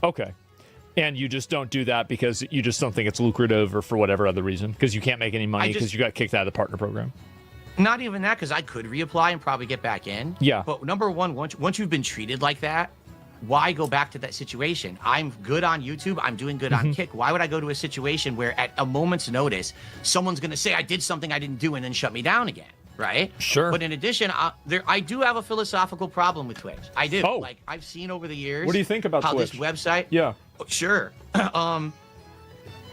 Okay. And you just don't do that because you just don't think it's lucrative or for whatever other reason? Because you can't make any money because you got kicked out of the partner program? Not even that, because I could reapply and probably get back in. Yeah. But number one, once you've been treated like that, why go back to that situation? I'm good on YouTube. I'm doing good on Kick. Why would I go to a situation where at a moment's notice, someone's going to say I did something I didn't do and then shut me down again? Right? Sure. But in addition, I do have a philosophical problem with Twitch. I do. Oh. Like, I've seen over the years. What do you think about how Twitch? This website? Yeah. Sure.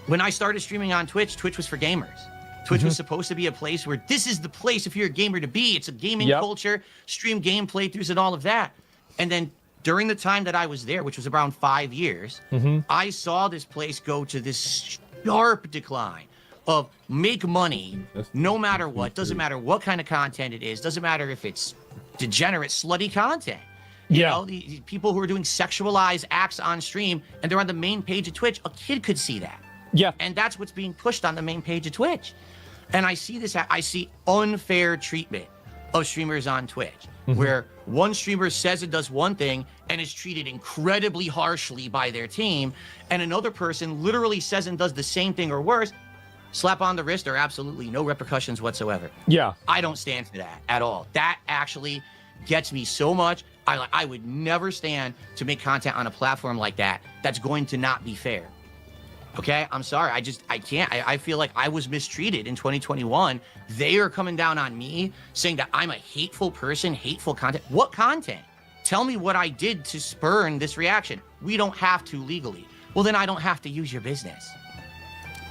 When I started streaming on Twitch, Twitch was for gamers. Twitch was supposed to be a place where this is the place if you're a gamer to be. It's a gaming culture, stream game playthroughs and all of that. And then during the time that I was there, which was around 5 years, I saw this place go to this sharp decline of make money no matter what. Doesn't matter what kind of content it is. Doesn't matter if it's degenerate, slutty content. You know, the people who are doing sexualized acts on stream and they're on the main page of Twitch, a kid could see that. Yeah. And that's what's being pushed on the main page of Twitch. And I see this, I see unfair treatment of streamers on Twitch, where one streamer says it does one thing and is treated incredibly harshly by their team, and another person literally says and does the same thing or worse, slap on the wrist or absolutely no repercussions whatsoever. Yeah. I don't stand for that at all. That actually gets me so much. I would never stand to make content on a platform like that that's going to not be fair. Okay, I'm sorry. I can't. I feel like I was mistreated in 2021. They are coming down on me saying that I'm a hateful person, hateful content. What content? Tell me what I did to spurn this reaction. We don't have to legally. Well, then I don't have to use your business.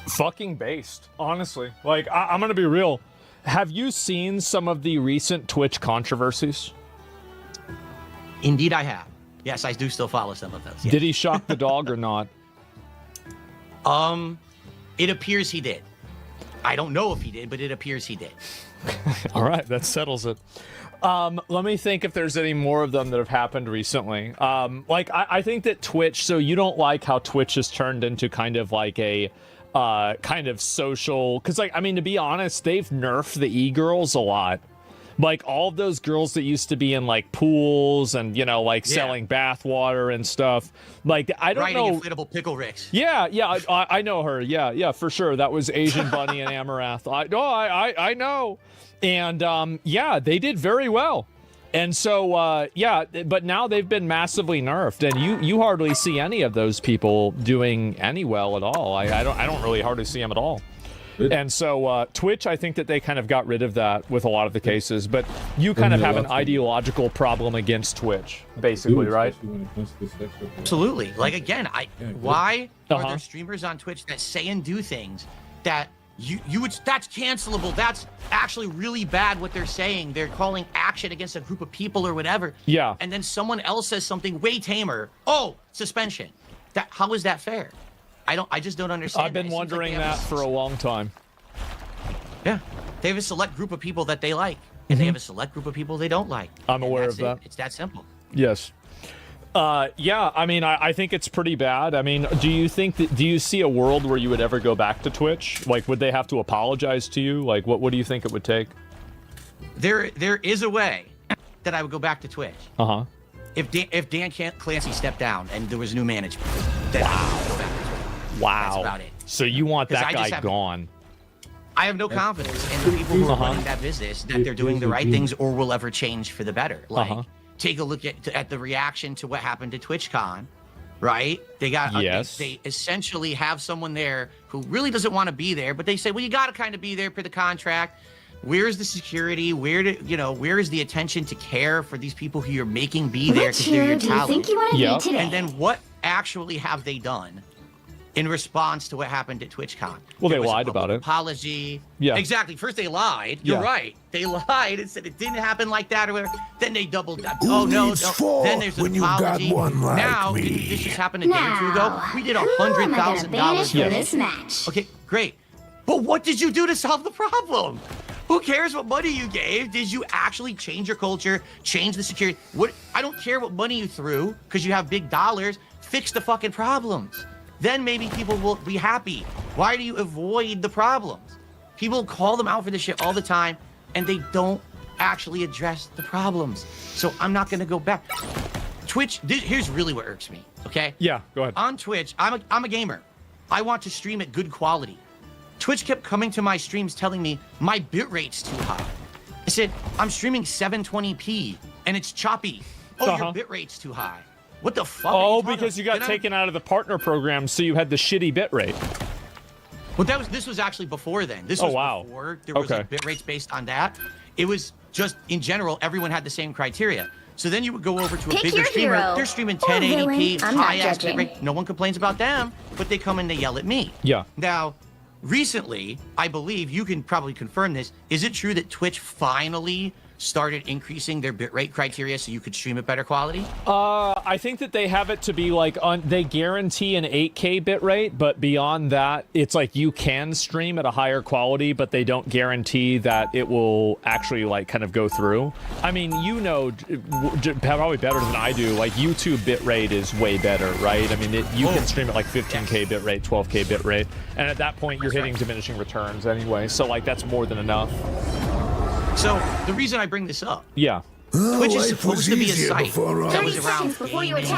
Fucking based, honestly. Like, I'm going to be real. Have you seen some of the recent Twitch controversies? Indeed, I have. Yes, I do still follow some of those. Yes. Did he shock the dog or not? It appears he did. I don't know if he did, but it appears he did. All right, that settles it. Let me think if there's any more of them that have happened recently. I think that Twitch, so you don't like how Twitch has turned into kind of like a kind of social, because like, I mean, to be honest, they've nerfed the e-girls a lot. Like all of those girls that used to be in like pools and, you know, like selling bath water and stuff. Like, I don't know. Riding inflatable pickle ricks. Yeah, I know her. Yeah, for sure. That was Asian Bunny and Amaranth. I know. And yeah, they did very well. And so, yeah, but now they've been massively nerfed, and you hardly see any of those people doing any well at all. I don't really hardly see them at all. And so Twitch, I think that they kind of got rid of that with a lot of the cases, but you kind of have an ideological problem against Twitch, basically, right? Absolutely. Like, again, why are there streamers on Twitch that say and do things that you would, that's cancelable, that's actually really bad what they're saying, they're calling action against a group of people or whatever, and then someone else says something way tamer, suspension. How is that fair? I just don't understand. I've been wondering that for a long time. Yeah. They have a select group of people that they like, and they have a select group of people they don't like. I'm aware of that. It's that simple. Yes. Yeah, I mean, I think it's pretty bad. I mean, do you see a world where you would ever go back to Twitch? Like, would they have to apologize to you? Like, what do you think it would take? There is a way that I would go back to Twitch. Uh-huh. If Dan Clancy stepped down and there was new management, then I would go back to Twitch. Wow. That's about it. So you want that guy gone? I have no confidence in the people who are running that business that they're doing the right things or will ever change for the better. Like, take a look at the reaction to what happened to TwitchCon, right? They got they essentially have someone there who really doesn't want to be there, but they say, well, you got to kind of be there for the contract. Where's the security? Where is the attention to care for these people who you're making be there because they're your talent? And then what actually have they done in response to what happened at TwitchCon? Well, they lied about it. Apology. Yeah. Exactly. First they lied. You're right. They lied and said it didn't happen like that or whatever. Then they doubled up. Oh, no. Then there's an apology. Now, didn't this just happen a day or two ago? We did $100,000 for this match. Okay, great. But what did you do to solve the problem? Who cares what money you gave? Did you actually change your culture, change the security? I don't care what money you threw because you have big dollars. Fix the fucking problems. Then maybe people will be happy. Why do you avoid the problems? People call them out for this shit all the time, and they don't actually address the problems. So I'm not going to go back. Twitch, here's really what irks me, okay? Yeah, go ahead. On Twitch, I'm a gamer. I want to stream at good quality. Twitch kept coming to my streams telling me my bitrate's too high. I said, I'm streaming 720p and it's choppy. Oh, your bitrate's too high. What the fuck? Oh, because you got taken out of the partner program, so you had the shitty bitrate. Well, this was actually before then. This was before there was bit rates based on that. It was just in general, everyone had the same criteria. So then you would go over to a bigger streamer. They're streaming 1080p, high-ass bit rate. No one complains about them, but they come and they yell at me. Yeah. Now, recently, I believe you can probably confirm this. Is it true that Twitch finally started increasing their bitrate criteria so you could stream at better quality? I think that they have it to be like they guarantee an 8K bitrate, but beyond that, it's like you can stream at a higher quality, but they don't guarantee that it will actually like kind of go through. I mean, you know, probably better than I do. Like YouTube bitrate is way better, right? I mean, you can stream at like 15K bitrate, 12K bitrate, and at that point, you're hitting diminishing returns anyway. So like that's more than enough. So the reason I bring this up, Twitch is supposed to be a site that was around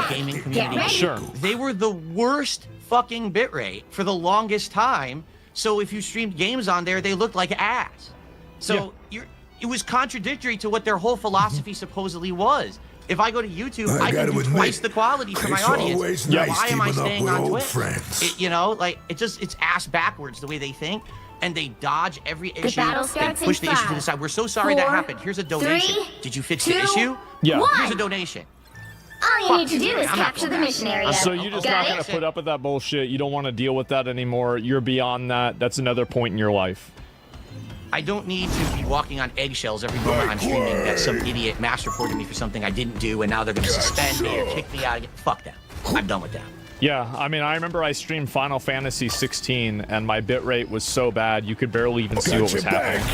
gaming community. Sure. They were the worst fucking bitrate for the longest time. So if you streamed games on there, they looked like ass. So it was contradictory to what their whole philosophy supposedly was. If I go to YouTube, I can do twice the quality for my audience. Why am I staying on Twitch? You know, like it's ass backwards the way they think. And they dodge every issue and push the issue to the side. We're so sorry that happened. Here's a donation. Did you fix the issue? Yeah. Here's a donation. All you need to do is capture the mission area. So you're just not going to put up with that bullshit. You don't want to deal with that anymore. You're beyond that. That's another point in your life. I don't need to be walking on eggshells every moment I'm streaming that some idiot mass reported me for something I didn't do, and now they're going to suspend me or kick me out. Fuck that. I'm done with that. Yeah, I mean, I remember I streamed Final Fantasy 16, and my bitrate was so bad you could barely even see what was happening.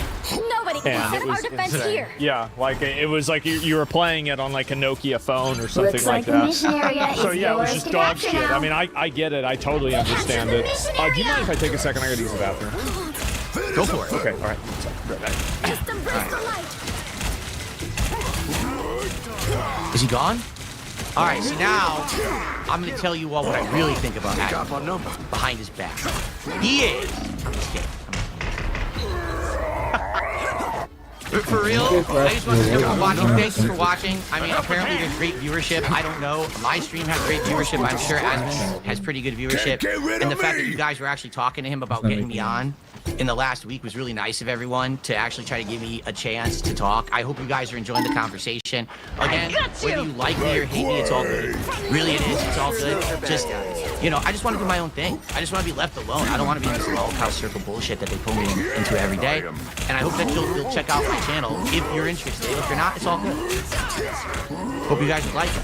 Nobody can set our defense here. Yeah, like it was like you were playing it on like a Nokia phone or something like that. So yeah, it was just dog shit. I mean, I get it. I totally understand it. Do you mind if I take a second? I gotta use the bathroom. Go for it. Okay, all right. Is he gone? All right, so now I'm going to tell you all what I really think about Adam behind his back. He is. I'm just kidding. For real, I just want to thank you for watching. Thanks for watching. I mean, apparently there's great viewership. I don't know. My stream has great viewership. I'm sure Asmund has pretty good viewership. And the fact that you guys were actually talking to him about getting me on in the last week was really nice of everyone to actually try to give me a chance to talk. I hope you guys are enjoying the conversation. Again, whether you like me or hate me, it's all good. Really, it is. It's all good. Just, you know, I just want to do my own thing. I just want to be left alone. I don't want to be in this lol cow circle bullshit that they pull me into every day. And I hope that you'll check out my channel if you're interested. If you're not, it's all good. Hope you guys would like it.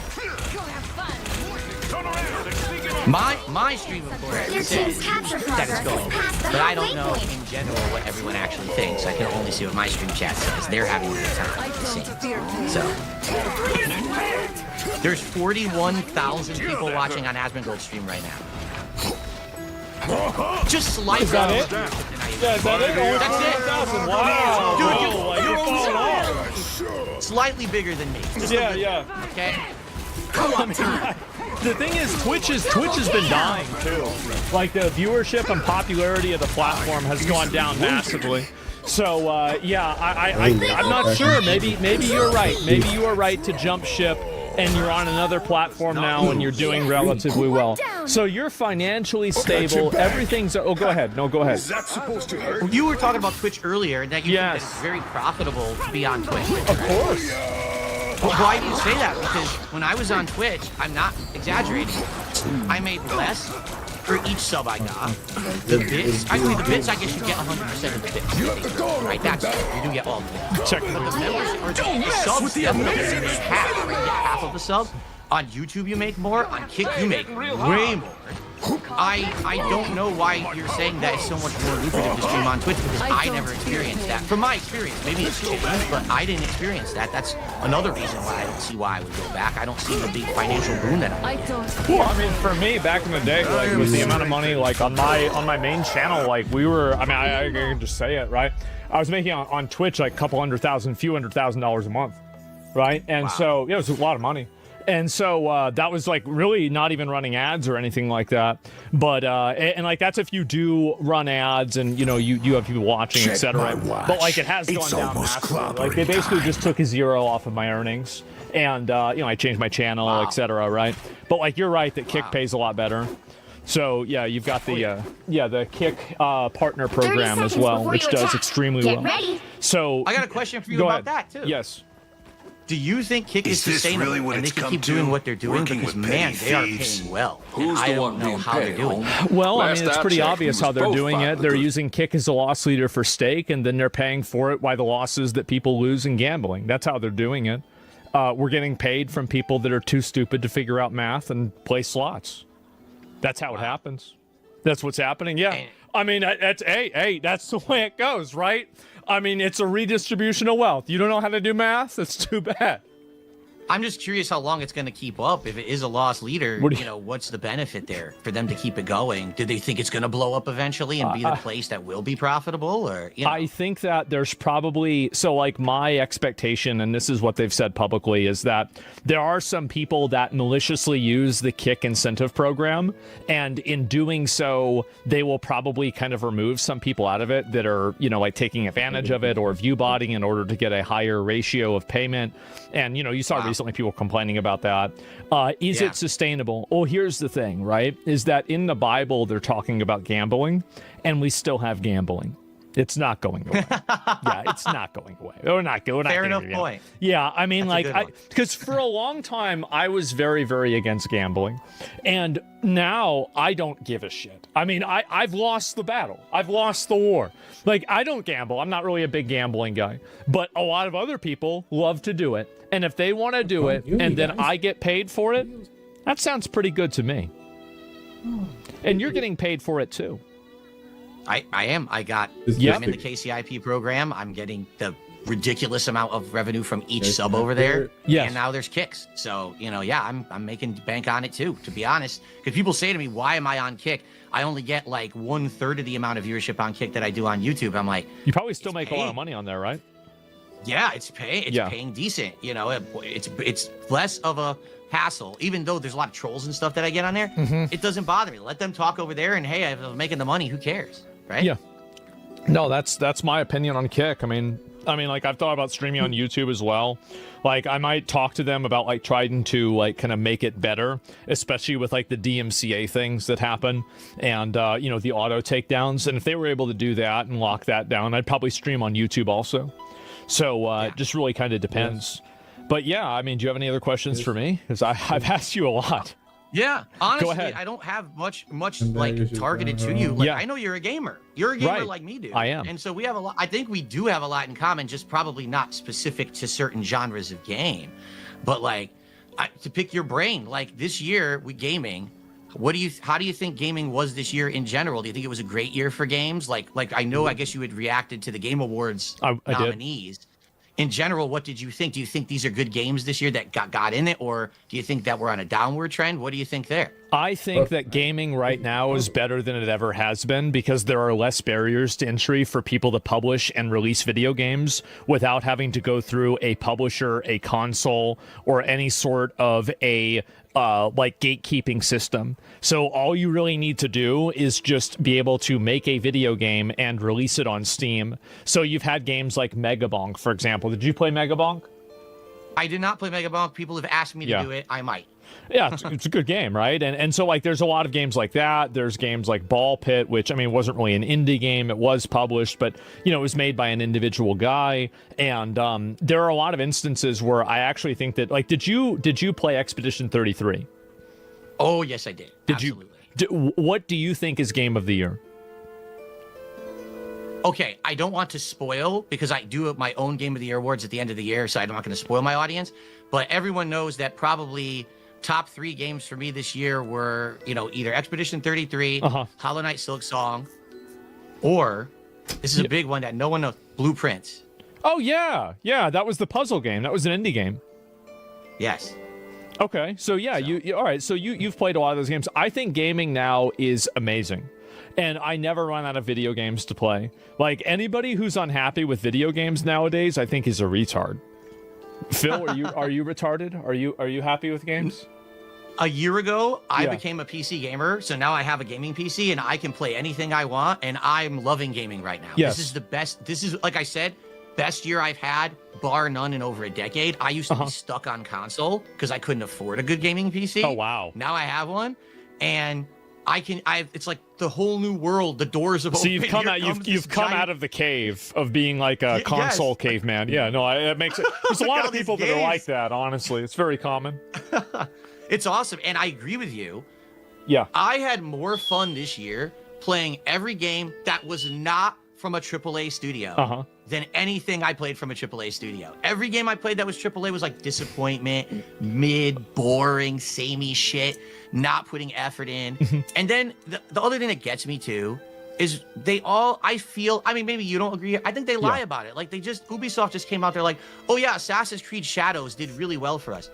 My stream, of course, says that it's going, but I don't know in general what everyone actually thinks. I can only see what my stream chat says. They're having a good time. So, there's 41,000 people watching on Asmongold's stream right now. Just slightly. Is that it? Yeah, is that it? That's it. Wow. Dude, you're almost slightly bigger than me. Just Yeah. Okay. The thing is, Twitch has been dying too. Like the viewership and popularity of the platform has gone down massively. So yeah, I'm not sure. Maybe you're right. Maybe you are right to jump ship, and you're on another platform now, and you're doing relatively well. So you're financially stable. Everything's. Oh, go ahead. No, go ahead. Is that supposed to hurt? You were talking about Twitch earlier, that you think that it's very profitable to be on Twitch. Of course. Well, why do you say that? Because when I was on Twitch, I'm not exaggerating, I made less for each sub I got. The bits, actually the bits, I guess you get 100% of the bits. Right, that's it. You do get all of them. Check. But the members, or the subs, definitely you make half. You get half of the sub. On YouTube, you make more. On Kick, you make way more. I don't know why you're saying that it's so much more lucrative to stream on Twitch, because I never experienced that. From my experience, maybe it's changed, but I didn't experience that. That's another reason why I don't see why I would go back. I don't see the big financial boom that I would. Well, I mean, for me, back in the day, like with the amount of money, like on my main channel, like we were. I mean, I can just say it, right? I was making on Twitch like a couple $100,000, few $100,000 a month, right? And so yeah, it was a lot of money. And so that was like really not even running ads or anything like that. But and like that's if you do run ads and you have people watching, etc. But like it has gone down massively. Like they basically just took a zero off of my earnings, and I changed my channel, etc. Right? But like you're right that Kick pays a lot better. So yeah, you've got the the Kick partner program as well, which does extremely well. Ready. So I got a question for you about that too. Yes. Do you think Kick is sustainable really and they can keep doing what they're doing? Because man, they are paying well. Who's I the don't one know being how they're paid, doing. Well, I Last mean, it's I pretty checked, obvious we how was they're both doing fine it. with They're it. using Kick as a loss leader for stake, and then they're paying for it by the losses that people lose in gambling. That's how they're doing it. We're getting paid from people that are too stupid to figure out math and play slots. That's how it happens. That's what's happening. Yeah. I mean, that's that's the way it goes, right? I mean, it's a redistribution of wealth. You don't know how to do math? That's too bad. I'm just curious how long it's going to keep up. If it is a lost leader, what's the benefit there for them to keep it going? Do they think it's going to blow up eventually and be the place that will be profitable? Or I think that there's probably like my expectation, and this is what they've said publicly, is that there are some people that maliciously use the Kick incentive program, and in doing so, they will probably kind of remove some people out of it that are like taking advantage of it or view botting in order to get a higher ratio of payment. And you saw recently people complaining about that. Is it sustainable? Well, here's the thing, right? Is that in the Bible they're talking about gambling, and we still have gambling. It's not going away. Yeah, it's not going away. We're not going. Fair enough point. Yeah, I mean, because for a long time I was very, very against gambling, and now I don't give a shit. I mean, I've lost the battle. I've lost the war. Like, I don't gamble. I'm not really a big gambling guy, but a lot of other people love to do it, and if they want to do it, and then I get paid for it, that sounds pretty good to me. And you're getting paid for it too. I am. I'm in the KCIP program. I'm getting the ridiculous amount of revenue from each sub over there. Yes. And now there's Kicks. So, I'm making bank on it too, to be honest. Because people say to me, why am I on Kick? I only get like 1/3 of the amount of viewership on Kick that I do on YouTube. I'm like, you probably still make a lot of money on there, right? Yeah, it's paying decent. It's less of a hassle, even though there's a lot of trolls and stuff that I get on there. It doesn't bother me. Let them talk over there, and hey, if I'm making the money, who cares, right? Yeah. No, that's my opinion on Kick. I mean, like I've thought about streaming on YouTube as well. Like I might talk to them about like trying to like kind of make it better, especially with like the DMCA things that happen and the auto takedowns. And if they were able to do that and lock that down, I'd probably stream on YouTube also. So it just really kind of depends. But yeah, I mean, do you have any other questions for me? Because I've asked you a lot. Yeah, honestly, Go ahead. I don't have much like targeted to you. Like, I know you're a gamer. You're a gamer like me, dude. I am. And so we have a lot. I think we do have a lot in common, just probably not specific to certain genres of game. But like, to pick your brain, like this year with gaming, how do you think gaming was this year in general? Do you think it was a great year for games? Like I know, I guess you had reacted to the Game Awards nominees. Did. In general, what did you think? Do you think these are good games this year that got in it, or do you think that we're on a downward trend? What do you think there? I think that gaming right now is better than it ever has been because there are less barriers to entry for people to publish and release video games without having to go through a publisher, a console, or any sort of a like gatekeeping system. So all you really need to do is just be able to make a video game and release it on Steam. So you've had games like Megabonk, for example. Did you play Megabonk? I did not play Megabonk. People have asked me to do it. I might. Yeah, it's a good game, right? And so, like, there's a lot of games like that. There's games like Ball Pit, which, I mean, wasn't really an indie game. It was published, but, it was made by an individual guy. And there are a lot of instances where I actually think that, like, did you play Expedition 33? Oh, yes, I did. Absolutely. What do you think is Game of the Year? Okay, I don't want to spoil because I do my own Game of the Year awards at the end of the year, so I'm not going to spoil my audience. But everyone knows that probably top 3 games for me this year were, either Expedition 33, Hollow Knight Silk Song, or this is a big one that no one knows, Blueprints. Oh, yeah. Yeah, that was the puzzle game. That was an indie game. Yes. Okay, so yeah, you all right, so you've played a lot of those games. I think gaming now is amazing. And I never run out of video games to play. Like, anybody who's unhappy with video games nowadays, I think is a retard. Phil, are you retarded? Are you happy with games? A year ago, I became a PC gamer, so now I have a gaming PC and I can play anything I want, and I'm loving gaming right now. Yes. This is the best. This is, like I said, best year I've had, bar none, in over a decade. I used to be stuck on console because I couldn't afford a good gaming PC. Oh, wow. Now I have one, and it's like the whole new world. The doors have opened. So you've come out of the cave of being like a console caveman. Yeah, no, it makes it. There's a lot of people that are like that. Honestly, it's very common. It's awesome, and I agree with you. Yeah. I had more fun this year playing every game that was not from a AAA studio than anything I played from a AAA studio. Every game I played that was AAA was like disappointment, mid, boring, samey shit, not putting effort in. And then the other thing that gets me too is I mean, maybe you don't agree. I think they lie about it. Like Ubisoft just came out there like, oh yeah, Assassin's Creed Shadows did really well for us.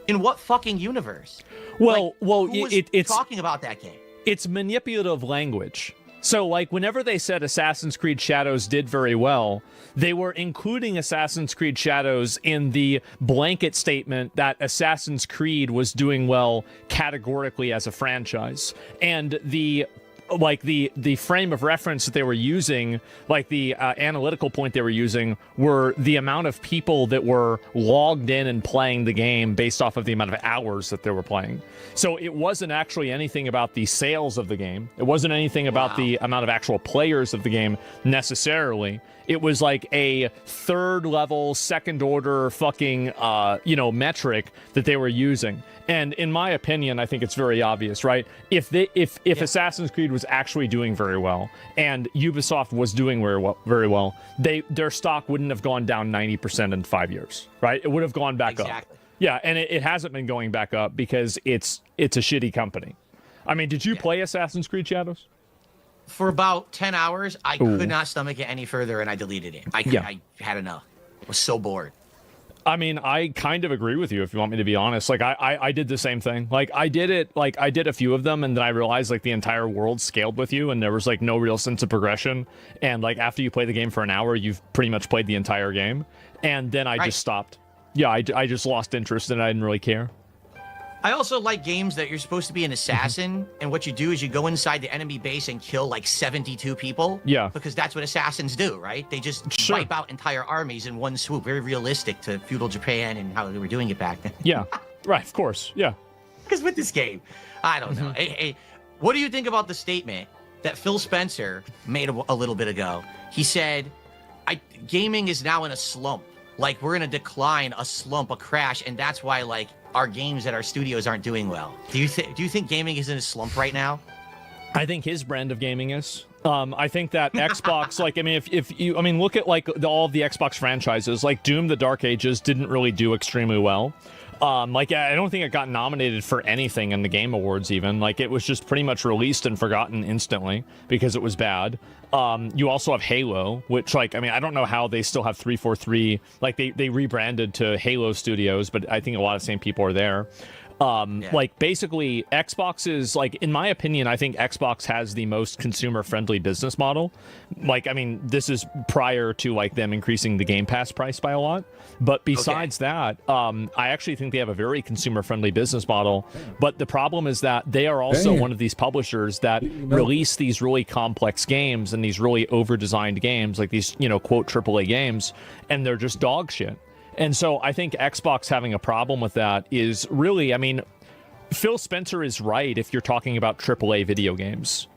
In what fucking universe? Who was talking about that game? It's manipulative language. So, like, whenever they said Assassin's Creed Shadows did very well, they were including Assassin's Creed Shadows in the blanket statement that Assassin's Creed was doing well categorically as a franchise. And the frame of reference that they were using, like the analytical point they were using, were the amount of people that were logged in and playing the game based off of the amount of hours that they were playing. So it wasn't actually anything about the sales of the game. It wasn't anything about the amount of actual players of the game necessarily. It was like a third level, second order fucking, metric that they were using. And in my opinion, I think it's very obvious, right? If Assassin's Creed was actually doing very well and Ubisoft was doing very well, their stock wouldn't have gone down 90% in 5 years, right? It would have gone back up. Yeah, and it hasn't been going back up because it's a shitty company. I mean, did you play Assassin's Creed Shadows? For about 10 hours, I could not stomach it any further, and I deleted it. I had enough. I was so bored. I mean, I kind of agree with you, if you want me to be honest. Like, I did the same thing. Like, I did a few of them, and then I realized, like, the entire world scaled with you, and there was, like, no real sense of progression. And, like, after you play the game for an hour, you've pretty much played the entire game. And then I just stopped. Yeah, I just lost interest, and I didn't really care. I also like games that you're supposed to be an assassin, and what you do is you go inside the enemy base and kill like 72 people. Yeah. Because that's what assassins do, right? They just wipe out entire armies in one swoop. Very realistic to feudal Japan and how they were doing it back then. Yeah. Right, of course. Yeah. Because with this game, I don't know. Hey, what do you think about the statement that Phil Spencer made a little bit ago? He said, gaming is now in a slump. Like, we're in a decline, a slump, a crash, and that's why, like, our games at our studios aren't doing well. Do you think gaming is in a slump right now? I think his brand of gaming is. I think that Xbox, like, I mean, if you look at like all of the Xbox franchises, like Doom: The Dark Ages didn't really do extremely well. Like, I don't think it got nominated for anything in the Game Awards even. Like, it was just pretty much released and forgotten instantly because it was bad. You also have Halo, which, like, I mean, I don't know how they still have 343. Like, they rebranded to Halo Studios, but I think a lot of the same people are there. Like, basically, Xbox is, like, in my opinion, I think Xbox has the most consumer-friendly business model. Like, I mean, this is prior to, like, them increasing the Game Pass price by a lot. But besides that, I actually think they have a very consumer-friendly business model. But the problem is that they are also one of these publishers that release these really complex games and these really over-designed games, like these, quote, AAA games, and they're just dog shit. And so I think Xbox having a problem with that is really, I mean, Phil Spencer is right if you're talking about AAA video games.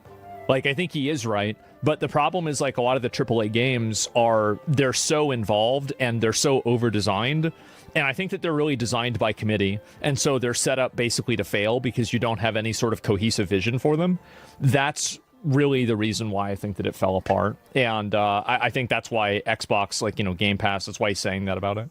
Like, I think he is right. But the problem is, like, a lot of the AAA games they're so involved and they're so over-designed. And I think that they're really designed by committee. And so they're set up basically to fail because you don't have any sort of cohesive vision for them. That's really the reason why I think that it fell apart. And I think that's why Xbox, like, Game Pass, that's why he's saying that about it.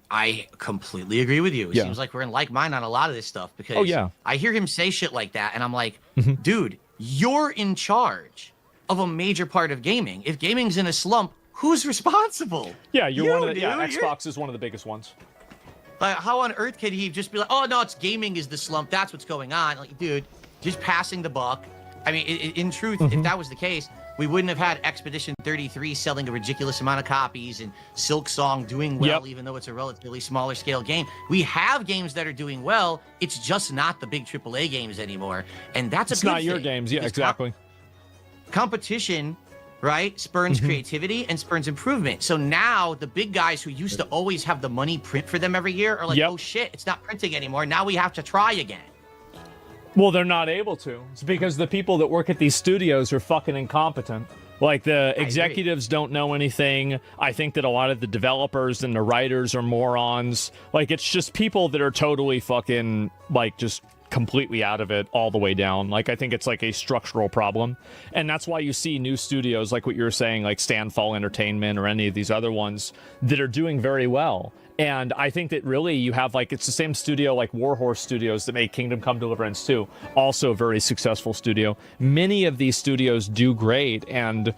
I completely agree with you. It seems like we're in like mind on a lot of this stuff because I hear him say shit like that, and I'm like, dude, you're in charge of a major part of gaming. If gaming's in a slump, who's responsible? Yeah, Xbox is one of the biggest ones. Like, how on earth could he just be like, oh no, it's gaming is the slump, that's what's going on? Like, dude, just passing the buck. I mean, in truth, if that was the case, we wouldn't have had Expedition 33 selling a ridiculous amount of copies and Silk Song doing well, even though it's a relatively smaller scale game. We have games that are doing well. It's just not the big AAA games anymore. And that's a good thing. It's not your games. Yeah, exactly. Competition, right, spurns creativity and spurns improvement. So now the big guys who used to always have the money print for them every year are like, oh shit, it's not printing anymore. Now we have to try again. Well, they're not able to. It's because the people that work at these studios are fucking incompetent. Like, the executives don't know anything. I think that a lot of the developers and the writers are morons. Like, it's just people that are totally fucking, like, just completely out of it all the way down. Like, I think it's like a structural problem. And that's why you see new studios, like what you were saying, like Standfall Entertainment or any of these other ones that are doing very well. And I think that really you have, like, it's the same studio like Warhorse Studios that made Kingdom Come Deliverance 2, also a very successful studio. Many of these studios do great, and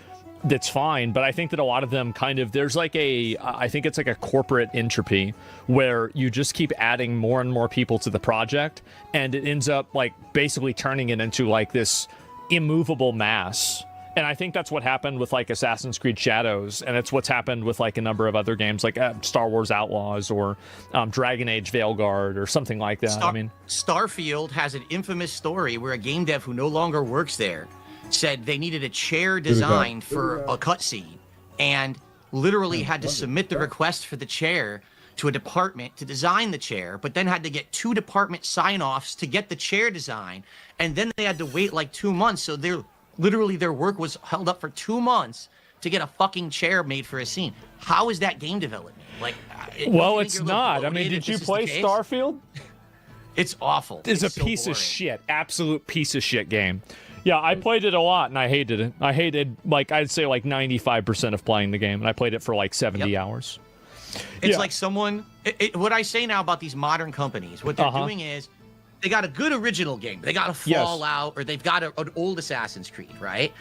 that's fine, but I think that a lot of them kind of, there's like I think it's like a corporate entropy where you just keep adding more and more people to the project, and it ends up, like, basically turning it into, like, this immovable mass. And I think that's what happened with, like, Assassin's Creed Shadows, and it's what's happened with, like, a number of other games, like Star Wars Outlaws or Dragon Age Veilguard or something like that. Starfield has an infamous story where a game dev who no longer works there said they needed a chair designed for a cutscene, and literally had to submit the request for the chair to a department to design the chair, but then had to get 2 department sign-offs to get the chair design, and then they had to wait like 2 months, so literally their work was held up for 2 months to get a fucking chair made for a scene. How is that game development? Like, well, it's not. I mean, did you play Starfield? It's awful. It's a piece of shit. Absolute piece of shit game. Yeah, I played it a lot, and I hated it. I hated, like, I'd say, like, 95% of playing the game, and I played it for, like, 70 hours. It's like someone... what I say now about these modern companies, what they're doing is, they got a good original game. They got a Fallout, or they've got an old Assassin's Creed, right?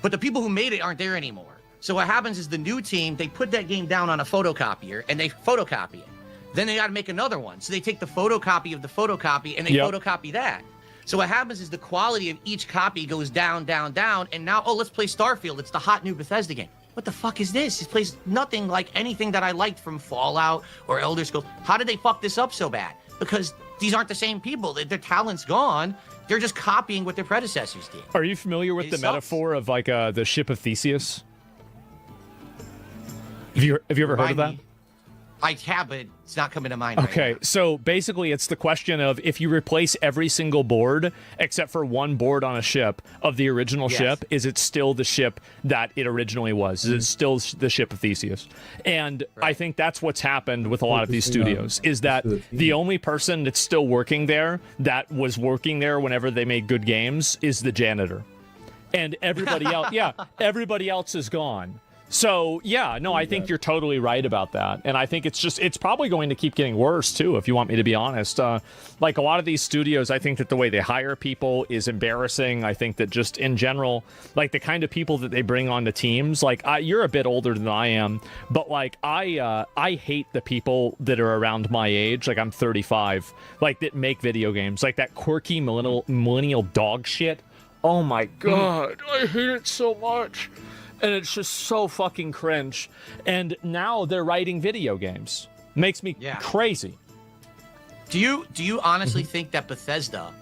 But the people who made it aren't there anymore. So what happens is the new team, they put that game down on a photocopier, and they photocopy it. Then they got to make another one. So they take the photocopy of the photocopy, and they photocopy that. So what happens is the quality of each copy goes down, down, down, and now, let's play Starfield. It's the hot new Bethesda game. What the fuck is this? It plays nothing like anything that I liked from Fallout or Elder Scrolls. How did they fuck this up so bad? Because these aren't the same people. Their talent's gone. They're just copying what their predecessors did. Are you familiar with the metaphor of, like, the ship of Theseus? Have you ever heard of that? I have, but it's not coming to mind. Okay, right now. So basically it's the question of if you replace every single board except for one board on a ship of the original ship, is it still the ship that it originally was? Is it still the ship of Theseus? And I think that's what's happened with a lot of these studios, is that the only person that's still working there that was working there whenever they made good games is the janitor. And everybody else, everybody else is gone. So, I think you're totally right about that. And I think it's probably going to keep getting worse, too, if you want me to be honest. Like, a lot of these studios, I think that the way they hire people is embarrassing. I think that just in general, like, the kind of people that they bring on the teams, like, you're a bit older than I am, but, like, I hate the people that are around my age, like, I'm 35, like, that make video games, like that quirky millennial dog shit. Oh, my God. I hate it so much. And it's just so fucking cringe. And now they're writing video games. Makes me crazy. Do you honestly think that Bethesda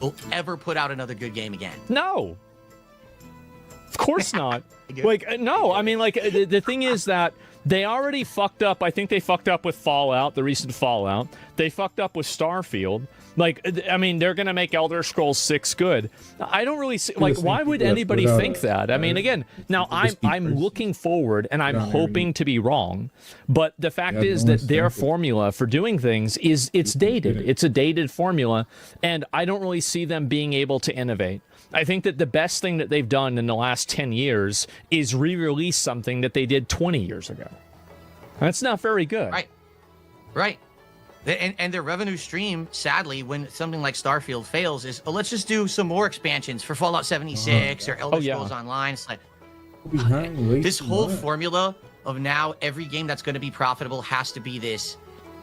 will ever put out another good game again? No. Of course not. Like, no. I mean, like, the thing is that they already fucked up. I think they fucked up with Fallout, the recent Fallout. They fucked up with Starfield. Like, I mean, they're going to make Elder Scrolls 6 good. I don't really see, like, why would anybody think that? I mean, again, now I'm looking forward and I'm hoping to be wrong, but the fact is that their formula for doing things it's dated. It's a dated formula, and I don't really see them being able to innovate. I think that the best thing that they've done in the last 10 years is re-release something that they did 20 years ago. That's not very good. Right. And their revenue stream, sadly, when something like Starfield fails, is, let's just do some more expansions for Fallout 76 or Elder Scrolls Online. It's like, this whole formula of now every game that's going to be profitable has to be this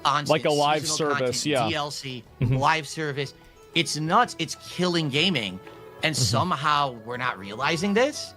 constant, like a live service, content, DLC, live service. It's nuts. It's killing gaming. And somehow we're not realizing this.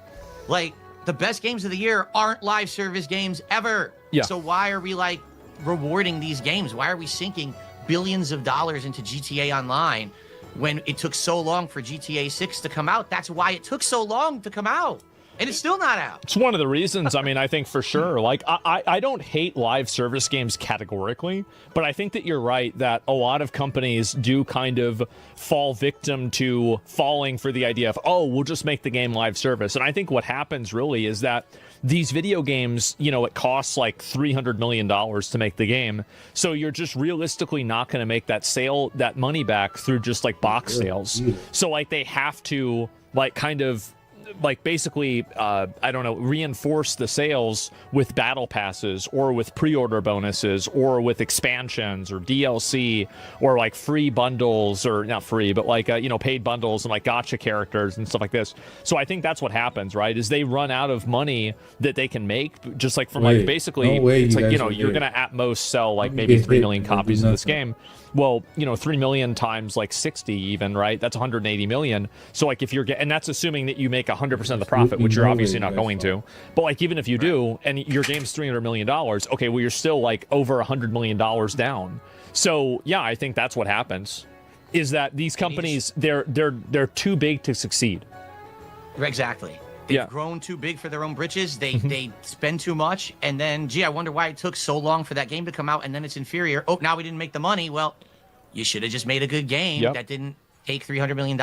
Like, the best games of the year aren't live service games ever. Yeah. So why are we like rewarding these games? Why are we sinking billions of dollars into GTA Online when it took so long for GTA 6 to come out? That's why it took so long to come out. And it's still not out. It's one of the reasons, I mean, I think for sure, like, I don't hate live service games categorically, but I think that you're right that a lot of companies do kind of fall victim to falling for the idea of, oh, we'll just make the game live service. And I think what happens really is that these video games, you know, it costs like $300 million to make the game. So you're just realistically not going to make that money back through just like box sales. So like they have to like kind of like basically, I don't know, reinforce the sales with battle passes or with pre-order bonuses or with expansions or DLC or like free bundles, or not free, but like, you know, paid bundles and like gotcha characters and stuff like this. So I think that's what happens, right? Is they run out of money that they can make, just like from like basically, it's like, you know, you're going to at most sell like maybe 3 million copies of this game. Well, you know, 3 million times like 60 even, right? That's 180 million. So like if you're and that's assuming that you make 100% of the profit, which you're obviously not going to. But like even if you do, and your game's $300 million, okay, well you're still like over $100 million down. So yeah, I think that's what happens. Is that these companies they're too big to succeed. Exactly. They've grown too big for their own britches. They spend too much, and then, gee, I wonder why it took so long for that game to come out, and then it's inferior. Oh, now we didn't make the money. Well, you should have just made a good game that didn't take $300 million.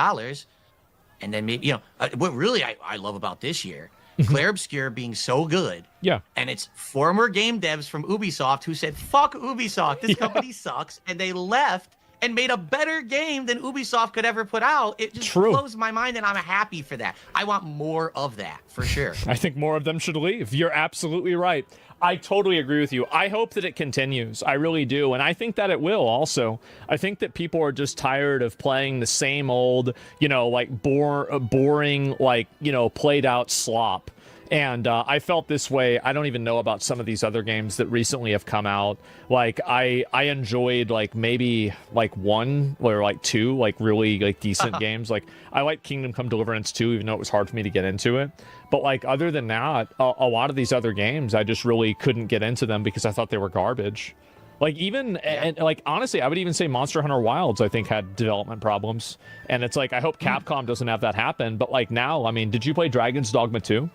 And then maybe, you know, what really I love about this year, Claire Obscure being so good. Yeah. And it's former game devs from Ubisoft who said, fuck Ubisoft, this company sucks, and they left and made a better game than Ubisoft could ever put out. It just blows my mind, and I'm happy for that. I want more of that, for sure. I think more of them should leave. You're absolutely right. I totally agree with you. I hope that it continues. I really do. And I think that it will also. I think that people are just tired of playing the same old, you know, like boring, like, you know, played out slop. And I felt this way. I don't even know about some of these other games that recently have come out. Like I enjoyed like maybe like one or like two like really like decent games. Like I like Kingdom Come Deliverance 2, even though it was hard for me to get into it. But like other than that, a lot of these other games, I just really couldn't get into them because I thought they were garbage. Like even and like honestly, I would even say Monster Hunter Wilds I think had development problems. And it's like I hope Capcom doesn't have that happen. But like now, I mean, did you play Dragon's Dogma 2?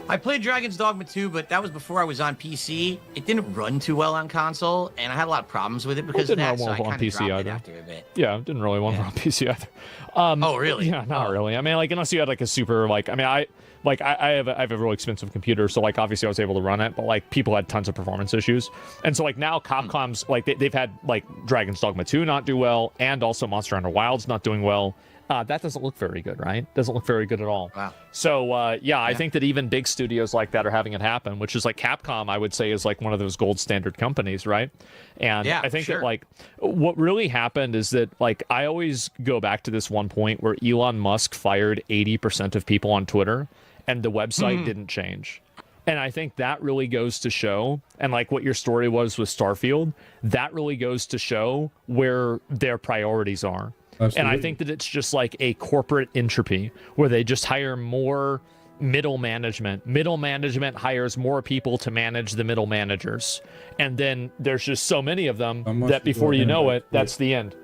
I played Dragon's Dogma 2, but that was before I was on PC. It didn't run too well on console, and I had a lot of problems with it because of that, so I kind of dropped it after a bit. Yeah, it didn't really want to run on PC either. Oh, really? Yeah, not really. I mean, like, unless you had, like, a super, like, I mean, I have a really expensive computer, so, like, obviously I was able to run it, but, like, people had tons of performance issues. And so, like, now Capcom's, like, they've had, like, Dragon's Dogma 2 not do well, and also Monster Hunter Wilds not doing well. That doesn't look very good, right? Doesn't look very good at all. Wow. So, I think that even big studios like that are having it happen, which is like Capcom, I would say, is like one of those gold standard companies, right? And I think that, like, what really happened is that, like, I always go back to this one point where Elon Musk fired 80% of people on Twitter, and the website didn't change. And I think that really goes to show, and like what your story was with Starfield, that really goes to show where their priorities are. Absolutely. And I think that it's just like a corporate entropy where they just hire more middle management. Middle management hires more people to manage the middle managers. And then there's just so many of them that before you know it, that's the end.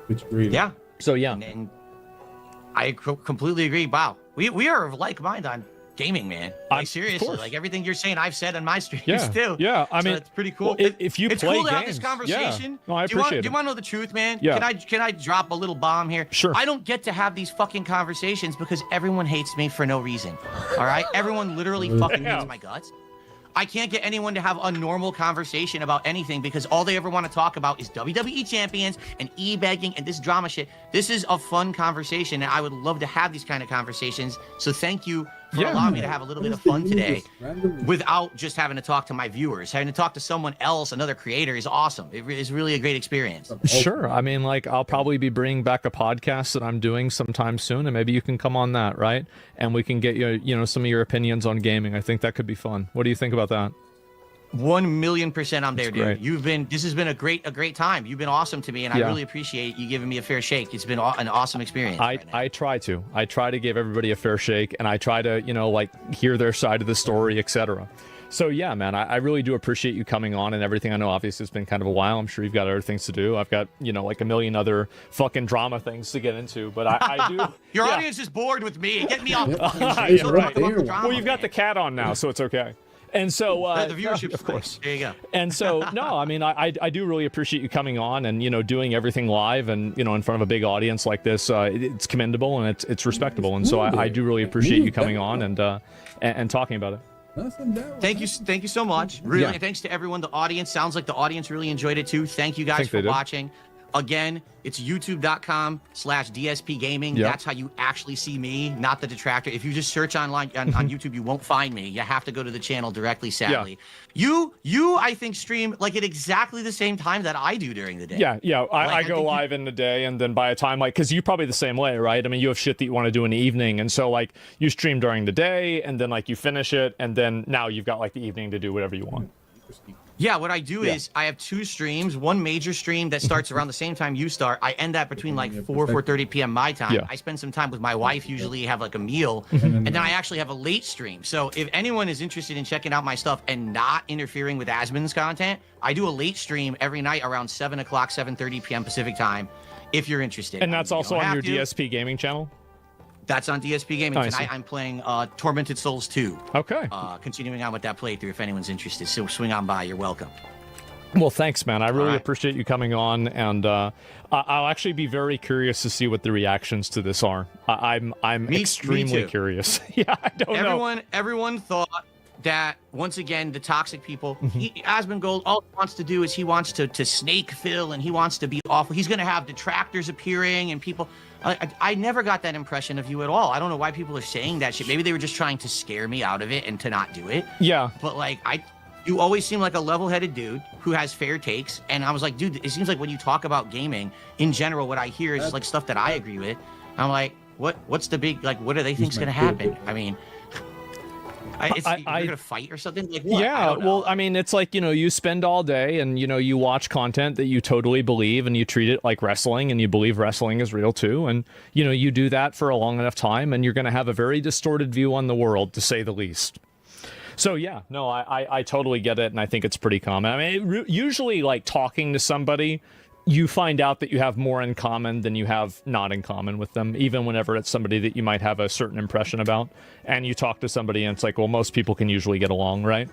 It's great. Yeah. So, yeah. And I completely agree. Wow. We are of like mind on gaming, man. Like, seriously, like everything you're saying, I've said on my streams too. Yeah, I mean, it's pretty cool. Well, if you it's play cool to games, have this conversation. No, I appreciate it. Do you want to know the truth, man? Yeah. Can I drop a little bomb here? Sure. I don't get to have these fucking conversations because everyone hates me for no reason. All right? Everyone literally fucking hates my guts. I can't get anyone to have a normal conversation about anything because all they ever want to talk about is WWE champions and e-begging and this drama shit. This is a fun conversation, and I would love to have these kind of conversations. So thank you for allowing me to have a little bit of fun today without just having to talk to my viewers. Having to talk to someone else, another creator, is awesome. It is really a great experience. Sure. I mean, like, I'll probably be bringing back a podcast that I'm doing sometime soon, and maybe you can come on that, right? And we can get you know, some of your opinions on gaming. I think that could be fun. What do you think about that? 1,000,000% I'm there, great. dude. This has been a great time. You've been awesome to me, and I really appreciate you giving me a fair shake. It's been an awesome experience. I try to give everybody a fair shake, and I try to, like, hear their side of the story, etc. So yeah, man, I really do appreciate you coming on and everything. I know obviously it's been kind of a while. I'm sure you've got other things to do. I've got, like a million other fucking drama things to get into, but I do. Your audience is bored with me. Get me off the fucking stream. So right. the drama, well, you've got the cat on now, so it's okay. And so, the viewership, of course. There you go. And so, no, I mean, I do really appreciate you coming on and, doing everything live and, in front of a big audience like this. It's commendable and it's respectable. And so I do really appreciate you coming on and talking about it. Thank you so much. Really, thanks to everyone. The audience sounds like the audience really enjoyed it too. Thank you guys for watching. Again, it's youtube.com/DSP Gaming. Yep. That's how you actually see me, not the detractor. If you just search online on YouTube, you won't find me. You have to go to the channel directly, sadly. Yeah. You, I think, stream like at exactly the same time that I do during the day. Yeah. I go live in the day, and then by a time, like, because you're probably the same way, right? I mean, you have shit that you want to do in the evening, and so, like, you stream during the day, and then, like, you finish it, and then now you've got, like, the evening to do whatever you want. Yeah, what I do is I have 2 streams, one major stream that starts around the same time you start. I end that between like 4:30 p.m. my time. Yeah. I spend some time with my wife, usually have like a meal, and then I actually have a late stream. So if anyone is interested in checking out my stuff and not interfering with Asmon's content, I do a late stream every night around 7 o'clock, 7:30 p.m. Pacific time, if you're interested. And that's also on your DSP Gaming channel? That's on DSP Gaming. Tonight I'm playing Tormented Souls 2. Okay. Continuing on with that playthrough if anyone's interested. So swing on by. You're welcome. Well, thanks, man. I really appreciate you coming on, and I'll actually be very curious to see what the reactions to this are. I'm extremely curious. Yeah, I don't know. Everyone thought that, once again, the toxic people, Asmongold, all he wants to do is he wants to snake fill, and he wants to be awful. He's going to have detractors appearing, and people... I never got that impression of you at all. I don't know why people are saying that shit. Maybe they were just trying to scare me out of it and to not do it. Yeah. But, like, you always seem like a level-headed dude who has fair takes. And I was like, dude, it seems like when you talk about gaming, in general, what I hear is, like, stuff that I agree with. I'm like, what's the big, like, what do they think's going to happen? I mean... you're gonna fight or something? Like what? Yeah, well, I mean, it's like, you spend all day and, you watch content that you totally believe and you treat it like wrestling and you believe wrestling is real too. And, you do that for a long enough time and you're going to have a very distorted view on the world, to say the least. So, yeah, no, I totally get it. And I think it's pretty common. I mean, usually, like, talking to somebody, you find out that you have more in common than you have not in common with them, even whenever it's somebody that you might have a certain impression about. And you talk to somebody and it's like, well, most people can usually get along, right?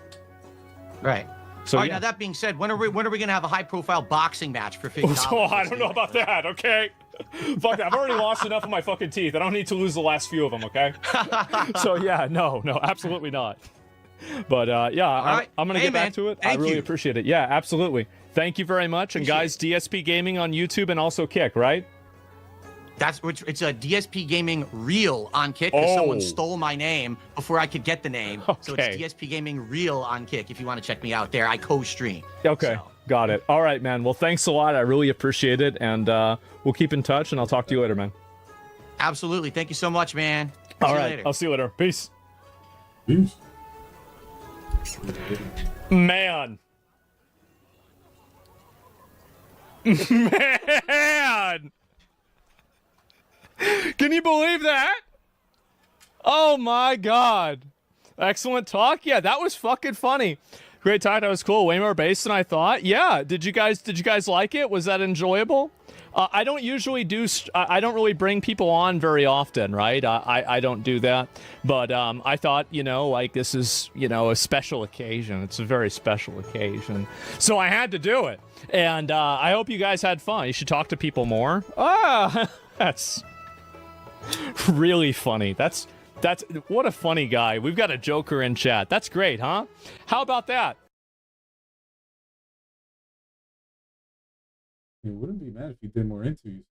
Right. So, all right, now that being said, when are we going to have a high-profile boxing match for $50? Oh, I don't know about that, okay? Fuck that. I've already lost enough of my fucking teeth. I don't need to lose the last few of them, okay? So, yeah, no, absolutely not. But, yeah, I'm going to get back to it. I really appreciate it. Yeah, absolutely. Thank you very much. And guys, DSP Gaming on YouTube and also Kick, right? It's a DSP Gaming Reel on Kick because someone stole my name before I could get the name. Okay. So it's DSP Gaming Reel on Kick if you want to check me out there. I co-stream. Okay, so. Got it. All right, man. Well, thanks a lot. I really appreciate it. And we'll keep in touch and I'll talk to you later, man. Absolutely. Thank you so much, man. All right. I'll see you later. Peace. Peace. Man. Man! Can you believe that? Oh my god. Excellent talk. Yeah, that was fucking funny. Great talk. That was cool. Way more bass than I thought. Yeah. Did you guys like it? Was that enjoyable? I don't usually do. I don't really bring people on very often, right? I don't do that. But I thought, like this is, a special occasion. It's a very special occasion. So I had to do it. And I hope you guys had fun. You should talk to people more. That's really funny. That's what a funny guy. We've got a Joker in chat. That's great, huh? How about that? It wouldn't be mad if you did more interviews.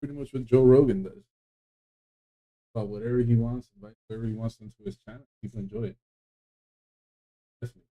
Pretty much what Joe Rogan does. About whatever he wants, invite whoever he wants into his channel. People enjoy it. Definitely.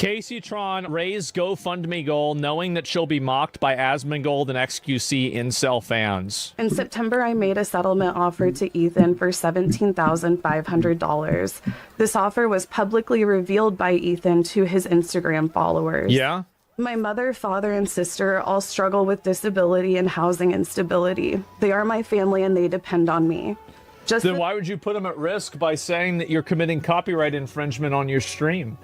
Casey Tron raised GoFundMe goal knowing that she'll be mocked by Asmongold and XQC incel fans. In September, I made a settlement offer to Ethan for $17,500. This offer was publicly revealed by Ethan to his Instagram followers. Yeah? My mother, father, and sister all struggle with disability and housing instability. They are my family and they depend on me. Then why would you put them at risk by saying that you're committing copyright infringement on your stream?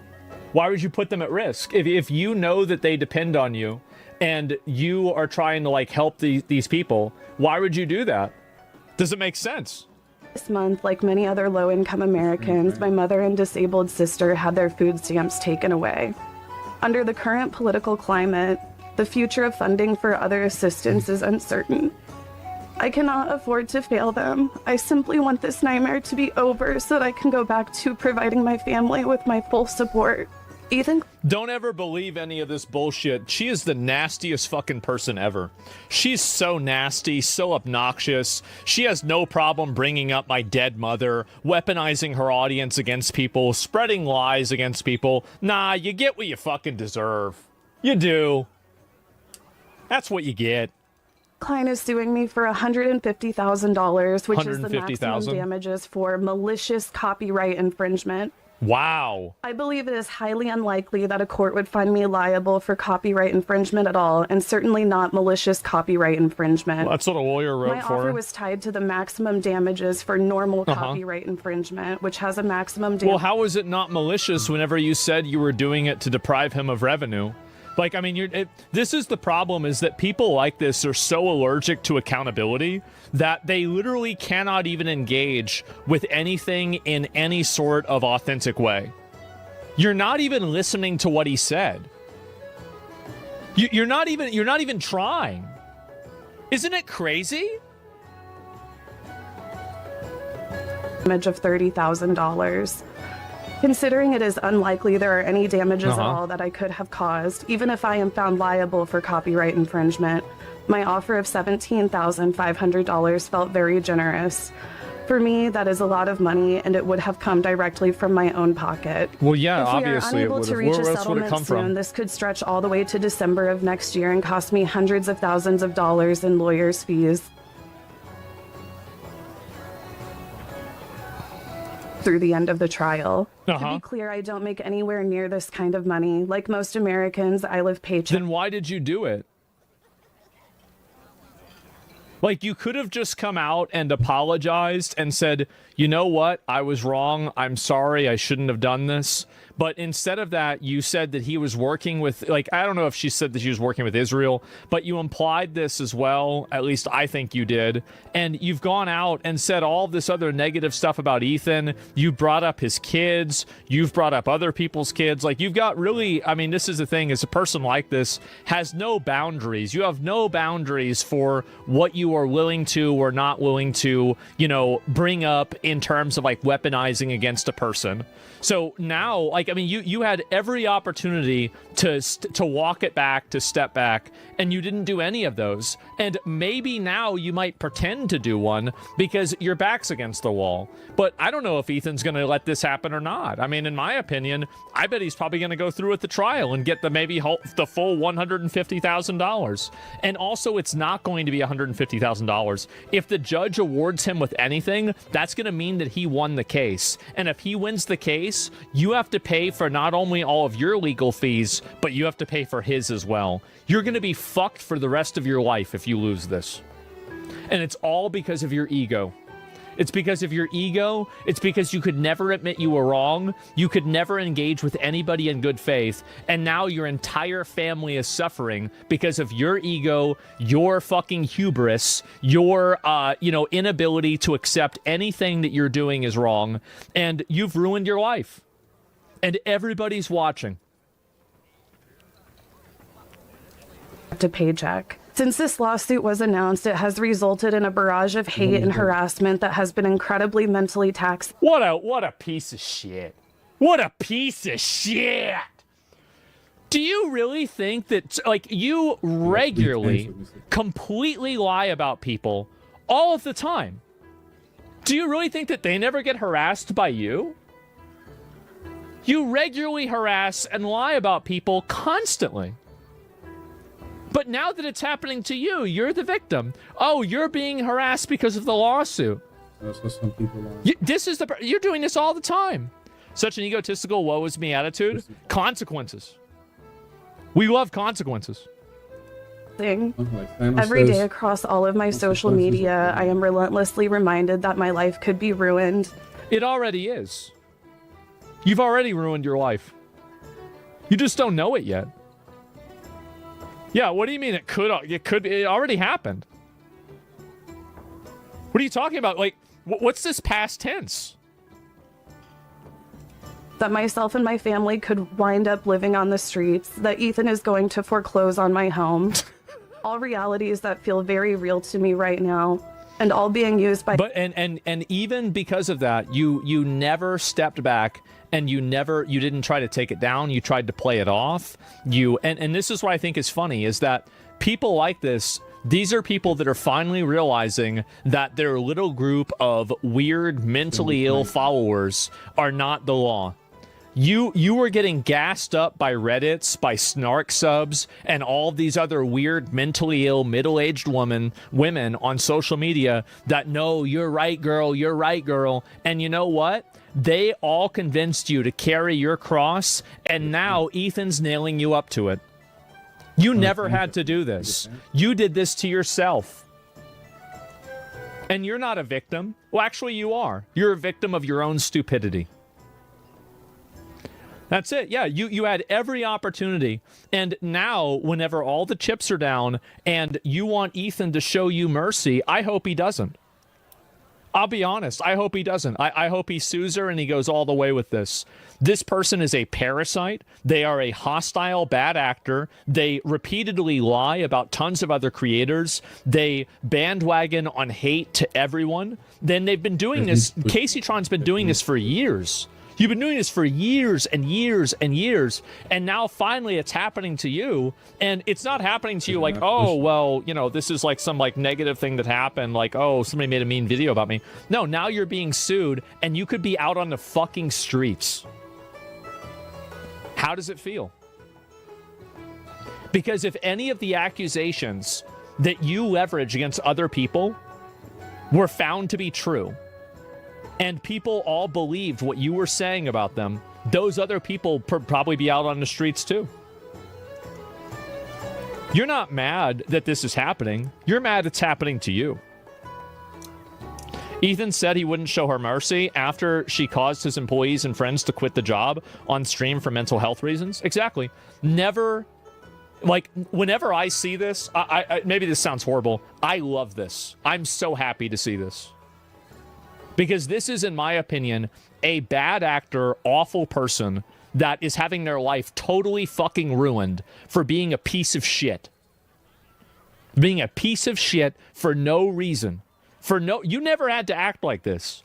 Why would you put them at risk? If you know that they depend on you and you are trying to like help these people, why would you do that? Does it make sense? This month, like many other low-income Americans, my mother and disabled sister had their food stamps taken away. Under the current political climate, the future of funding for other assistance is uncertain. I cannot afford to fail them. I simply want this nightmare to be over so that I can go back to providing my family with my full support. Ethan? Don't ever believe any of this bullshit. She is the nastiest fucking person ever. She's so nasty, so obnoxious. She has no problem bringing up my dead mother, weaponizing her audience against people, spreading lies against people. Nah, you get what you fucking deserve. You do. That's what you get. Klein is suing me for $150,000, which is the maximum $150,000? damages for malicious copyright infringement. Wow. I believe it is highly unlikely that a court would find me liable for copyright infringement at all, and certainly not malicious copyright infringement. Well, that's what a lawyer wrote My for offer her. was tied to the maximum damages for normal copyright infringement, which has a maximum damage. Well, how is it not malicious whenever you said you were doing it to deprive him of revenue? Like, I mean, this is the problem, is that people like this are so allergic to accountability that they literally cannot even engage with anything in any sort of authentic way. You're not even listening to what he said. You're not even trying. Isn't it crazy? Damage of $30,000. Considering it is unlikely there are any damages at all that I could have caused, even if I am found liable for copyright infringement, my offer of $17,500 felt very generous. For me, that is a lot of money, and it would have come directly from my own pocket. Well, yeah, if obviously it would have. If we are unable to reach a Where else would it settlement come soon, from? this could stretch all the way to December of next year and cost me hundreds of thousands of dollars in lawyers' fees. Through the end of the trial. To be clear, I don't make anywhere near this kind of money. Like most Americans, I live paycheck. Then why did you do it? Like, you could have just come out and apologized and said, you know what, I was wrong, I'm sorry, I shouldn't have done this. But instead of that, you said that he was working with, like, I don't know if she said that she was working with Israel, but you implied this as well. At least I think you did. And you've gone out and said all this other negative stuff about Ethan. You brought up his kids. You've brought up other people's kids. Like, you've got really, I mean, this is the thing, is a person like this has no boundaries. You have no boundaries for what you are willing to or not willing to, you know, bring up in terms of, like, weaponizing against a person. So now, like, I mean, you had every opportunity to walk it back, to step back, and you didn't do any of those. And maybe now you might pretend to do one because your back's against the wall. But I don't know if Ethan's going to let this happen or not. I mean, in my opinion, I bet he's probably going to go through with the trial and get the full $150,000. And also, it's not going to be $150,000. If the judge awards him with anything, that's going to mean that he won the case. And if he wins the case, you have to pay for not only all of your legal fees, but you have to pay for his as well. You're going to be fucked for the rest of your life if you lose this. And it's all because of your ego. It's because of your ego. It's because you could never admit you were wrong. You could never engage with anybody in good faith. And now your entire family is suffering because of your ego, your fucking hubris, your, inability to accept anything that you're doing is wrong. And you've ruined your life. And everybody's watching. To paycheck. Since this lawsuit was announced, it has resulted in a barrage of hate and harassment that has been incredibly mentally taxing. What a piece of shit. What a piece of shit. Do you really think that, like, you regularly completely lie about people all of the time? Do you really think that they never get harassed by you? You regularly harass and lie about people constantly. But now that it's happening to you, you're the victim. Oh, you're being harassed because of the lawsuit. That's what some people are. You're doing this all the time. Such an egotistical woe is me attitude. Consequences. We love consequences. Every day across all of my social media, I am relentlessly reminded that my life could be ruined. It already is. You've already ruined your life. You just don't know it yet. Yeah, what do you mean it already happened? What are you talking about? Like, what's this past tense? That myself and my family could wind up living on the streets, that Ethan is going to foreclose on my home. All realities that feel very real to me right now, and all being used by... But, and even because of that, you never stepped back, and you didn't try to take it down, you tried to play it off. And this is what I think is funny, is that people like this, these are people that are finally realizing that their little group of weird, mentally ill followers are not the law. You were getting gassed up by Reddits, by snark subs, and all these other weird, mentally ill, middle-aged women on social media that, no, you're right, girl, you're right, girl. And you know what? They all convinced you to carry your cross, and now Ethan's nailing you up to it. You never had to do this. You did this to yourself. And you're not a victim. Well, actually, you are. You're a victim of your own stupidity. That's it. Yeah, you had every opportunity. And now, whenever all the chips are down and you want Ethan to show you mercy, I hope he doesn't. I'll be honest. I hope he doesn't. I hope he sues her and he goes all the way with this. This person is a parasite. They are a hostile, bad actor. They repeatedly lie about tons of other creators. They bandwagon on hate to everyone. Then they've been doing this. Casey Tron's been doing this for years. You've been doing this for years and years and years, and now finally it's happening to you, and it's not happening to you like, oh, well, you know, this is like some like negative thing that happened, like, oh, somebody made a mean video about me. No, now you're being sued, and you could be out on the fucking streets. How does it feel? Because if any of the accusations that you leverage against other people were found to be true, and people all believed what you were saying about them, those other people probably be out on the streets too. You're not mad that this is happening. You're mad it's happening to you. Ethan said he wouldn't show her mercy after she caused his employees and friends to quit the job on stream for mental health reasons. Exactly. Never, like, whenever I see this, I maybe this sounds horrible. I love this. I'm so happy to see this. Because this is, in my opinion, a bad actor, awful person that is having their life totally fucking ruined for being a piece of shit. Being a piece of shit for no reason. You never had to act like this.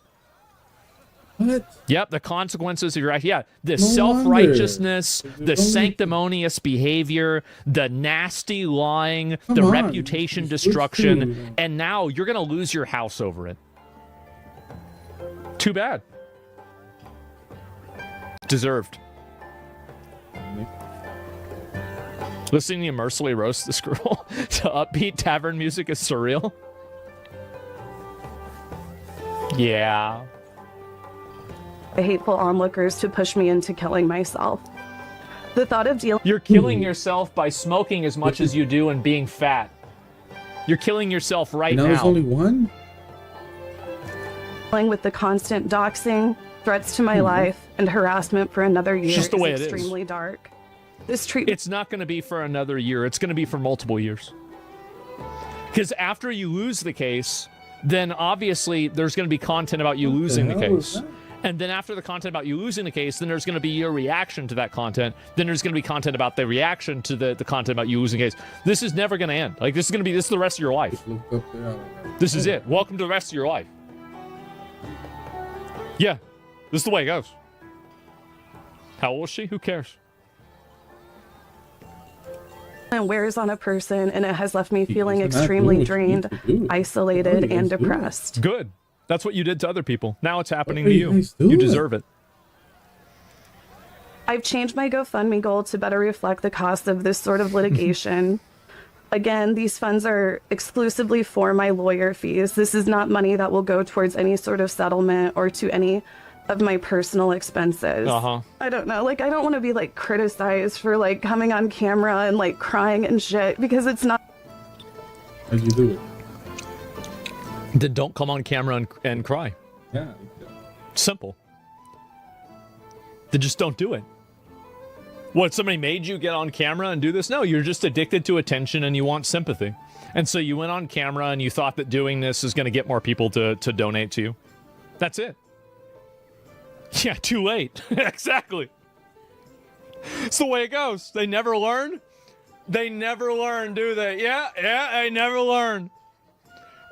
What? Yep, the consequences of your act. Yeah, the self-righteousness, the sanctimonious behavior, the nasty lying, the reputation destruction, and now you're going to lose your house over it. Too bad. Deserved. Listening to you mercilessly roast this girl to upbeat tavern music is surreal. Yeah. The hateful onlookers to push me into killing myself. The thought of dealing... You're killing yourself by smoking as much as you do and being fat. You're killing yourself right now. There's only one? With the constant doxing, threats to my life, and harassment for another year just the way is it extremely is. Dark. This treatment... It's not going to be for another year. It's going to be for multiple years. Because after you lose the case, then obviously there's going to be content about you losing the case. And then after the content about you losing the case, then there's going to be your reaction to that content. Then there's going to be content about the reaction to the content about you losing the case. This is never going to end. Like, this is the rest of your life. This is it. Welcome to the rest of your life. Yeah, this is the way it goes. How old is she? Who cares? And wears on a person, and it has left me feeling extremely drained, isolated, and depressed. Good. That's what you did to other people. Now it's happening to you. You deserve it. I've changed my GoFundMe goal to better reflect the cost of this sort of litigation. Again, these funds are exclusively for my lawyer fees. This is not money that will go towards any sort of settlement or to any of my personal expenses. I don't know, like, I don't want to be like criticized for like coming on camera and like crying and shit, because it's not. How'd you do it? Then don't come on camera and cry. Yeah. Simple. Then just don't do it. What, somebody made you get on camera and do this? No, you're just addicted to attention and you want sympathy. And so you went on camera and you thought that doing this is going to get more people to donate to you. That's it. Yeah, too late. Exactly. It's the way it goes. They never learn. They never learn, do they? Yeah, they never learn.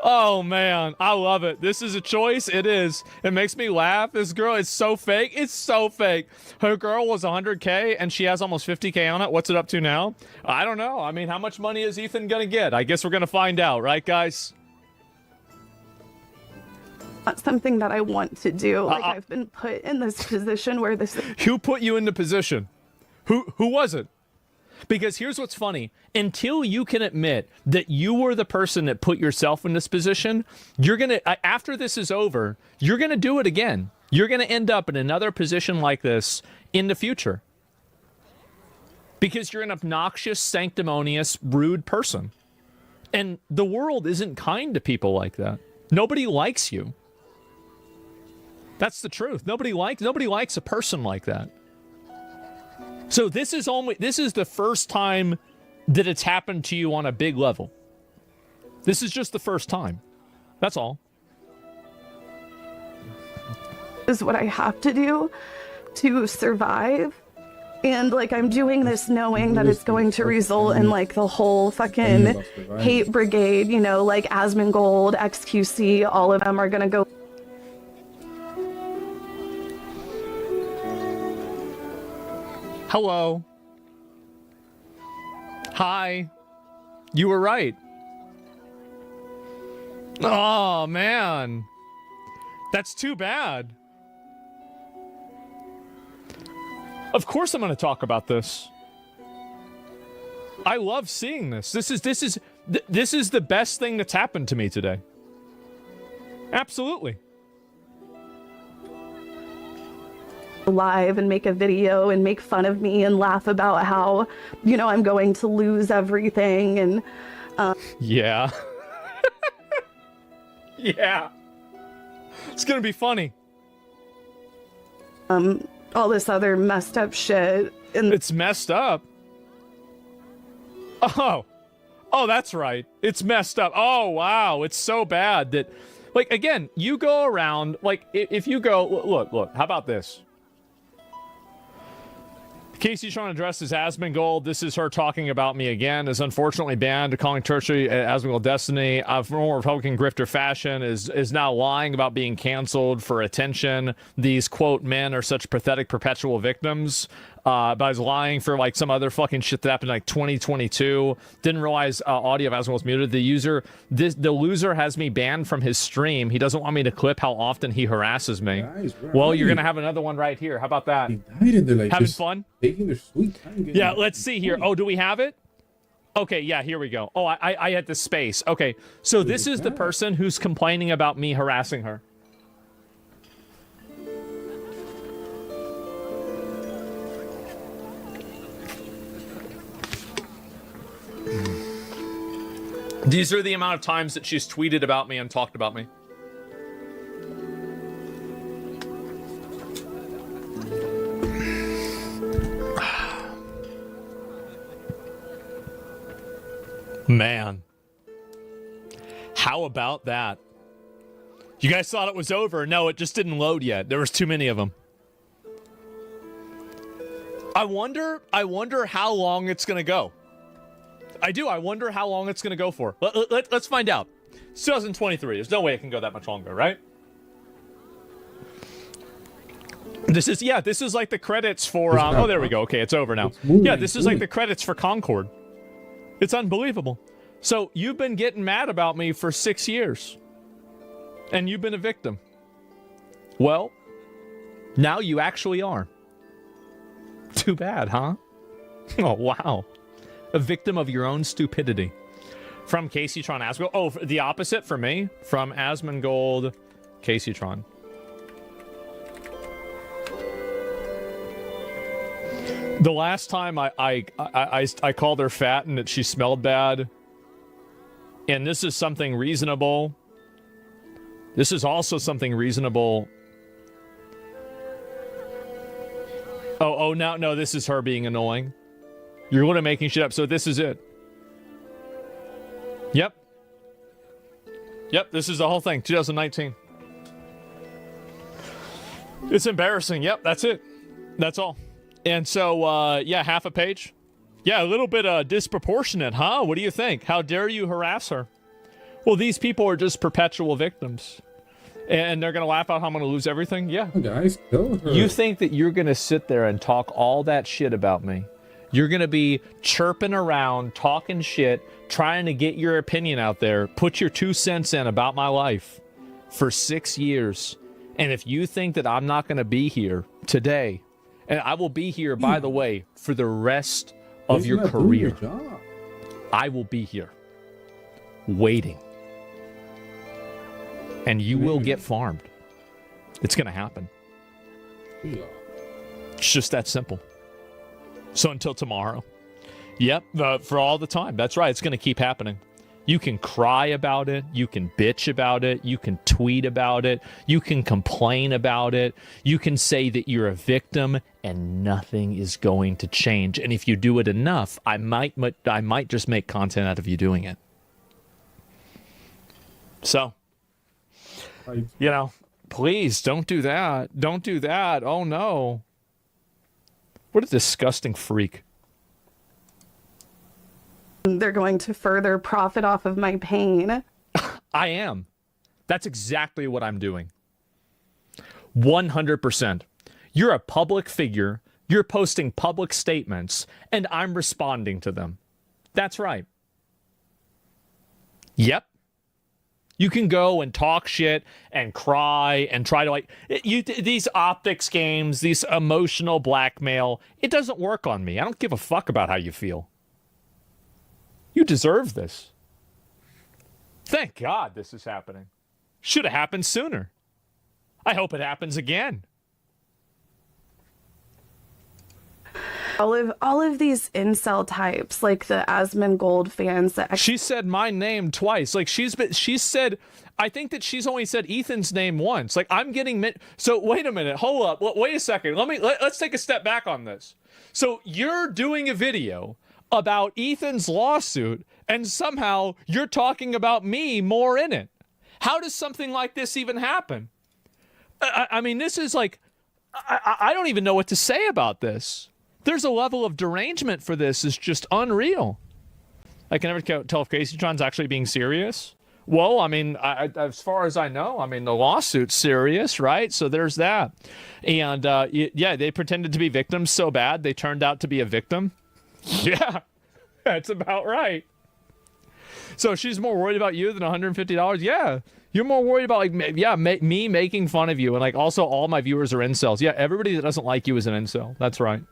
Oh, man. I love it. This is a choice. It is. It makes me laugh. This girl is so fake. It's so fake. Her girl was 100K and she has almost 50K on it. What's it up to now? I don't know. I mean, how much money is Ethan going to get? I guess we're going to find out, right, guys? Not something that I want to do. Like, I've been put in this position where this. Who put you in the position? Who was it? Because here's what's funny. Until you can admit that you were the person that put yourself in this position, you're going to, after this is over, you're going to do it again. You're going to end up in another position like this in the future. Because you're an obnoxious, sanctimonious, rude person. And the world isn't kind to people like that. Nobody likes you. That's the truth. Nobody likes a person like that. So this is the first time that it's happened to you on a big level. This is just the first time. That's all. Is what I have to do to survive. And like, I'm doing this knowing that it's going to result in like the whole fucking hate brigade, you know, like Asmongold, XQC, all of them are gonna go. Hello. Hi. You were right. Oh, man. That's too bad. Of course I'm going to talk about this. I love seeing this. This is the best thing that's happened to me today. Absolutely. Live and make a video and make fun of me and laugh about how, you know, I'm going to lose everything and yeah. Yeah. It's gonna be funny. All this other messed up shit. And it's messed up. Oh, that's right. It's messed up. Oh, wow. It's so bad that, like, again, you go around, like, if you go, look, how about this? Casey's trying to address as Asmongold. This is her talking about me again. Is unfortunately banned, calling tertiary Asmongold Destiny. Former Republican grifter fashion is now lying about being canceled for attention. These, quote, men are such pathetic perpetual victims. But I was lying for like some other fucking shit that happened in like 2022. Didn't realize audio of Asmongold was muted. The loser has me banned from his stream. He doesn't want me to clip how often he harasses me. Nice, well, you're gonna have another one right here. How about that? Like, having fun? Taking their sweet time. Yeah, let's see here. Oh, do we have it? Okay, yeah, here we go. Oh, I had the space. Okay, so this is the person who's complaining about me harassing her. These are the amount of times that she's tweeted about me and talked about me. Man. How about that? You guys thought it was over. No, it just didn't load yet. There was too many of them. I wonder how long it's going to go. I do. I wonder how long it's going to go for. Let's find out. It's 2023. There's no way it can go that much longer, right? This is like the credits for... oh, there we go. Okay, it's over now. Yeah, this is like the credits for Concord. It's unbelievable. So you've been getting mad about me for 6 years. And you've been a victim. Well, now you actually are. Too bad, huh? Oh, wow. A victim of your own stupidity. From Caseytron Asmongold. Oh, the opposite for me. From Asmongold, Caseytron. The last time I called her fat and that she smelled bad, and this is something reasonable. This is also something reasonable. Oh, no, this is her being annoying. You're literally making shit up, so this is it. Yep, this is the whole thing, 2019. It's embarrassing, yep, that's it. That's all. And so, yeah, half a page. Yeah, a little bit disproportionate, huh? What do you think? How dare you harass her? Well, these people are just perpetual victims. And they're going to laugh out how I'm going to lose everything? Yeah. Oh, guys, kill her. You think that you're going to sit there and talk all that shit about me? You're going to be chirping around, talking shit, trying to get your opinion out there, put your 2 cents in about my life for 6 years. And if you think that I'm not going to be here today, and I will be here, by the way, for the rest of your career, I will be here waiting. And you will get farmed. It's going to happen. It's just that simple. So until tomorrow. Yep, for all the time. That's right. It's going to keep happening. You can cry about it. You can bitch about it. You can tweet about it. You can complain about it. You can say that you're a victim and nothing is going to change. And if you do it enough, I might just make content out of you doing it. So, you know, please don't do that. Don't do that. Oh, no. What a disgusting freak. They're going to further profit off of my pain. I am. That's exactly what I'm doing. 100%. You're a public figure. You're posting public statements, and I'm responding to them. That's right. Yep. You can go and talk shit and cry and try to these optics games, these emotional blackmail. It doesn't work on me. I don't give a fuck about how you feel. You deserve this. Thank God this is happening. Should have happened sooner. I hope it happens again. All of these incel types, like the Asmongold fans that she said my name twice. Like she said, I think that she's only said Ethan's name once. Like I'm getting so wait a minute, hold up, wait a second. Let's take a step back on this. So you're doing a video about Ethan's lawsuit, and somehow you're talking about me more in it. How does something like this even happen? I mean, this is like, I don't even know what to say about this. There's a level of derangement for this is just unreal. I can never tell if Caseytron's actually being serious. Well, I mean, as far as I know, I mean, the lawsuit's serious, right? So there's that. And yeah, they pretended to be victims so bad, they turned out to be a victim. Yeah, that's about right. So she's more worried about you than $150? Yeah. You're more worried about, like, me making fun of you. And, like, also all my viewers are incels. Yeah, everybody that doesn't like you is an incel. That's right.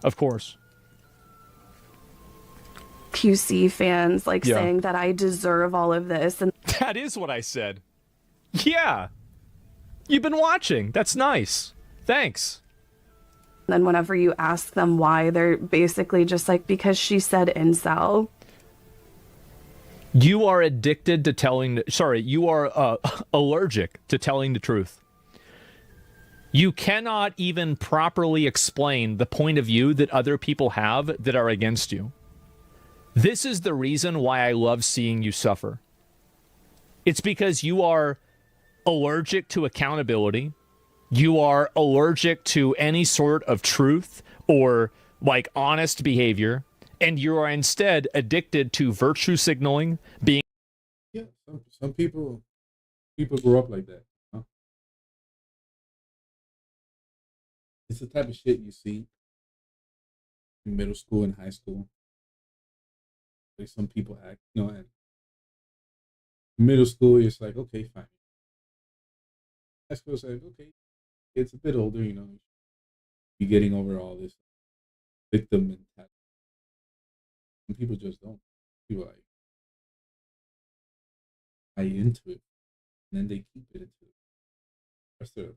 Of course. QC fans, like, saying that I deserve all of this. And that is what I said. Yeah. You've been watching. That's nice. Thanks. Then whenever you ask them why, they're basically just like, because she said incel. You are addicted to telling... Sorry, you are allergic to telling the truth. You cannot even properly explain the point of view that other people have that are against you. This is the reason why I love seeing you suffer. It's because you are allergic to accountability. You are allergic to any sort of truth or, like, honest behavior, and you are instead addicted to virtue signaling, being... Yeah, some people grow up like that. Huh? It's the type of shit you see in middle school and high school. Like some people act, you know, and middle school, it's like, okay, fine. High school, it's like, okay, it's a bit older, you know, you're getting over all this. victim mentality. Some people just don't. People like buy into it, and then they keep it into the rest of their life,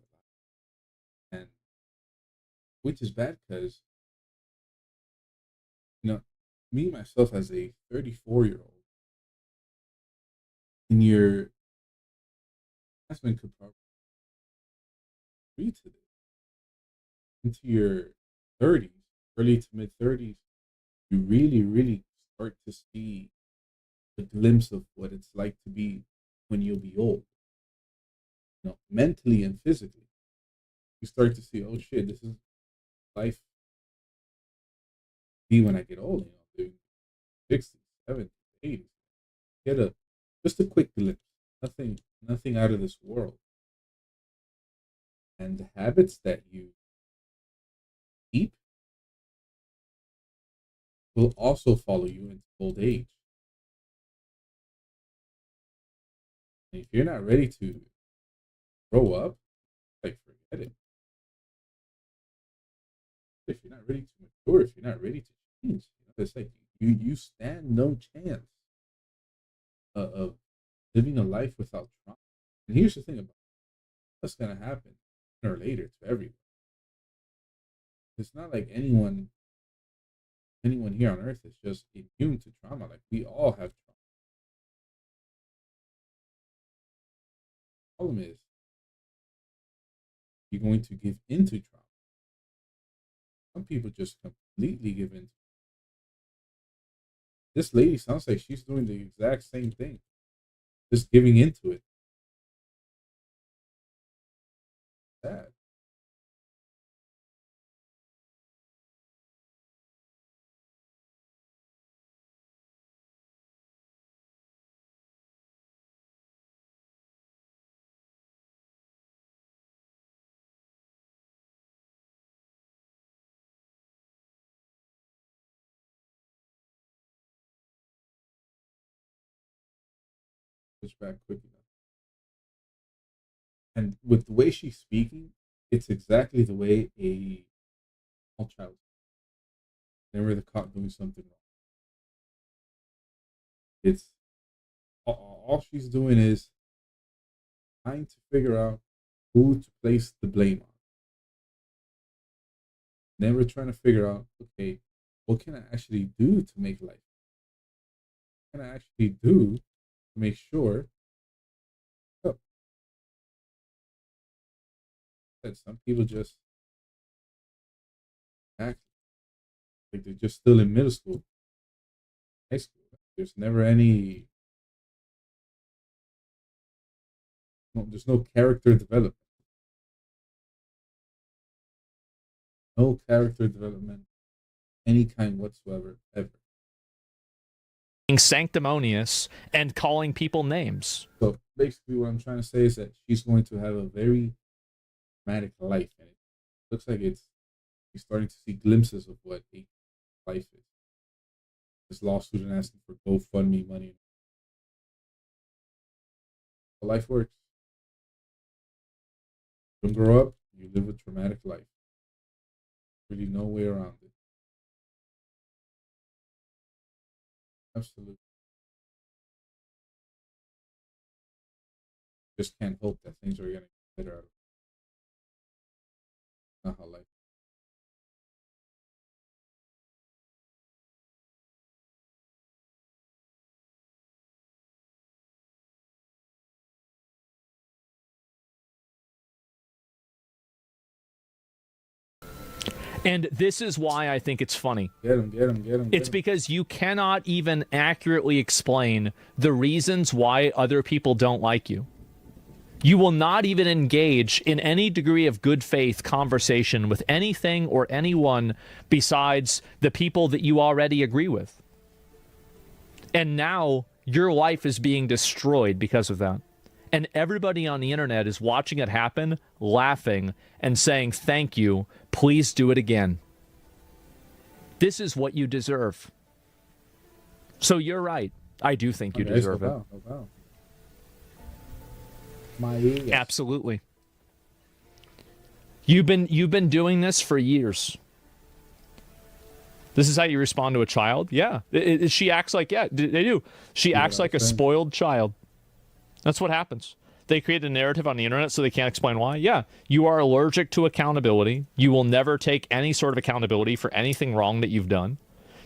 and which is bad because me myself as a 34-year-old, and your husband could probably agree to this. Into your 30s, early to mid 30s, you really, really start to see a glimpse of what it's like to be when you'll be old. Mentally and physically. You start to see, oh shit, this is life be when I get old, doing 60s, 70s, 80s. Get just a quick glimpse. Nothing out of this world. And the habits that you keep will also follow you into old age. And if you're not ready to grow up, like forget it. If you're not ready to mature, if you're not ready to change, it's like you stand no chance of living a life without trauma. And here's the thing about what's gonna happen sooner or later to everyone. It's not like anyone here on earth is just immune to trauma. Like we all have trauma. The problem is you're going to give into trauma. Some people just completely give in. This lady sounds like she's doing the exact same thing, just giving into it. Sad. Switch back quick enough. And with the way she's speaking, it's exactly the way a small child. Never the caught doing something wrong. It's all she's doing is trying to figure out who to place the blame on. Never trying to figure out, okay, what can I actually do to make life? What can I actually do to make sure that some people just act like they're just still in middle school, high school. There's never any, there's no character development. No character development, any kind whatsoever, ever. Being sanctimonious and calling people names. So basically what I'm trying to say is that she's going to have a very dramatic life, and it looks like you're starting to see glimpses of what a life is. This law student asking for GoFundMe money. How life works. You don't grow up, you live a traumatic life. Really no way around it. Absolutely. Just can't hope that things are getting better out of it. Not how life. And this is why I think it's funny. Get him. It's because you cannot even accurately explain the reasons why other people don't like you. You will not even engage in any degree of good faith conversation with anything or anyone besides the people that you already agree with. And now your life is being destroyed because of that. And everybody on the internet is watching it happen, laughing, and saying, thank you, please do it again. This is what you deserve. So you're right. I do think you deserve it. Absolutely. You've been doing this for years. This is how you respond to a child? Yeah. She acts like, yeah, they do. She acts like a spoiled child. That's what happens. They create a narrative on the internet so they can't explain why. Yeah, you are allergic to accountability. You will never take any sort of accountability for anything wrong that you've done.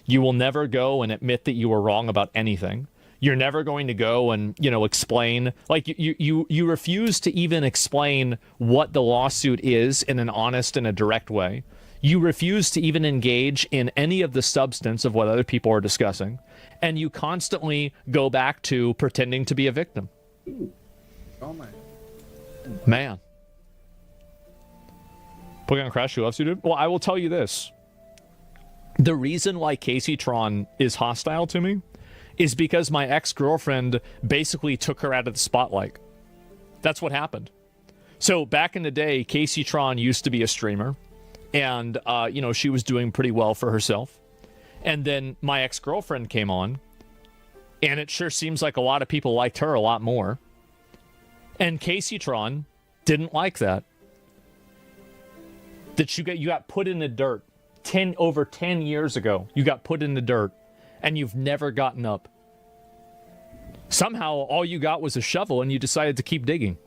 You will never go and admit that you were wrong about anything. You're never going to go and, explain. Like, you refuse to even explain what the lawsuit is in an honest and a direct way. You refuse to even engage in any of the substance of what other people are discussing. And you constantly go back to pretending to be a victim. Oh my. Man. Pokemon Crash, who loves you, dude? Well, I will tell you this. The reason why Casey Tron is hostile to me is because my ex-girlfriend basically took her out of the spotlight. That's what happened. So back in the day, Casey Tron used to be a streamer. And, she was doing pretty well for herself. And then my ex-girlfriend came on. And it sure seems like a lot of people liked her a lot more. And Casey Tron didn't like that. That you got put in the dirt. Over 10 years ago, you got put in the dirt. And you've never gotten up. Somehow, all you got was a shovel and you decided to keep digging.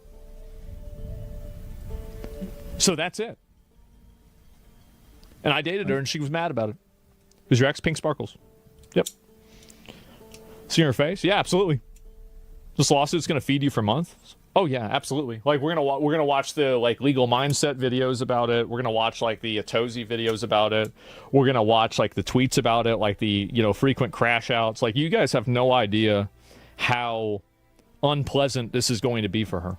So that's it. And I dated her, and she was mad about it. Who's your ex? Pink Sparkles. Yep. See her face? Yeah, absolutely. This lawsuit's going to feed you for months? Oh, yeah, absolutely. Like, we're gonna watch the, legal mindset videos about it. We're going to watch, the Atozi videos about it. We're going to watch, the tweets about it, the, frequent crash outs. You guys have no idea how unpleasant this is going to be for her.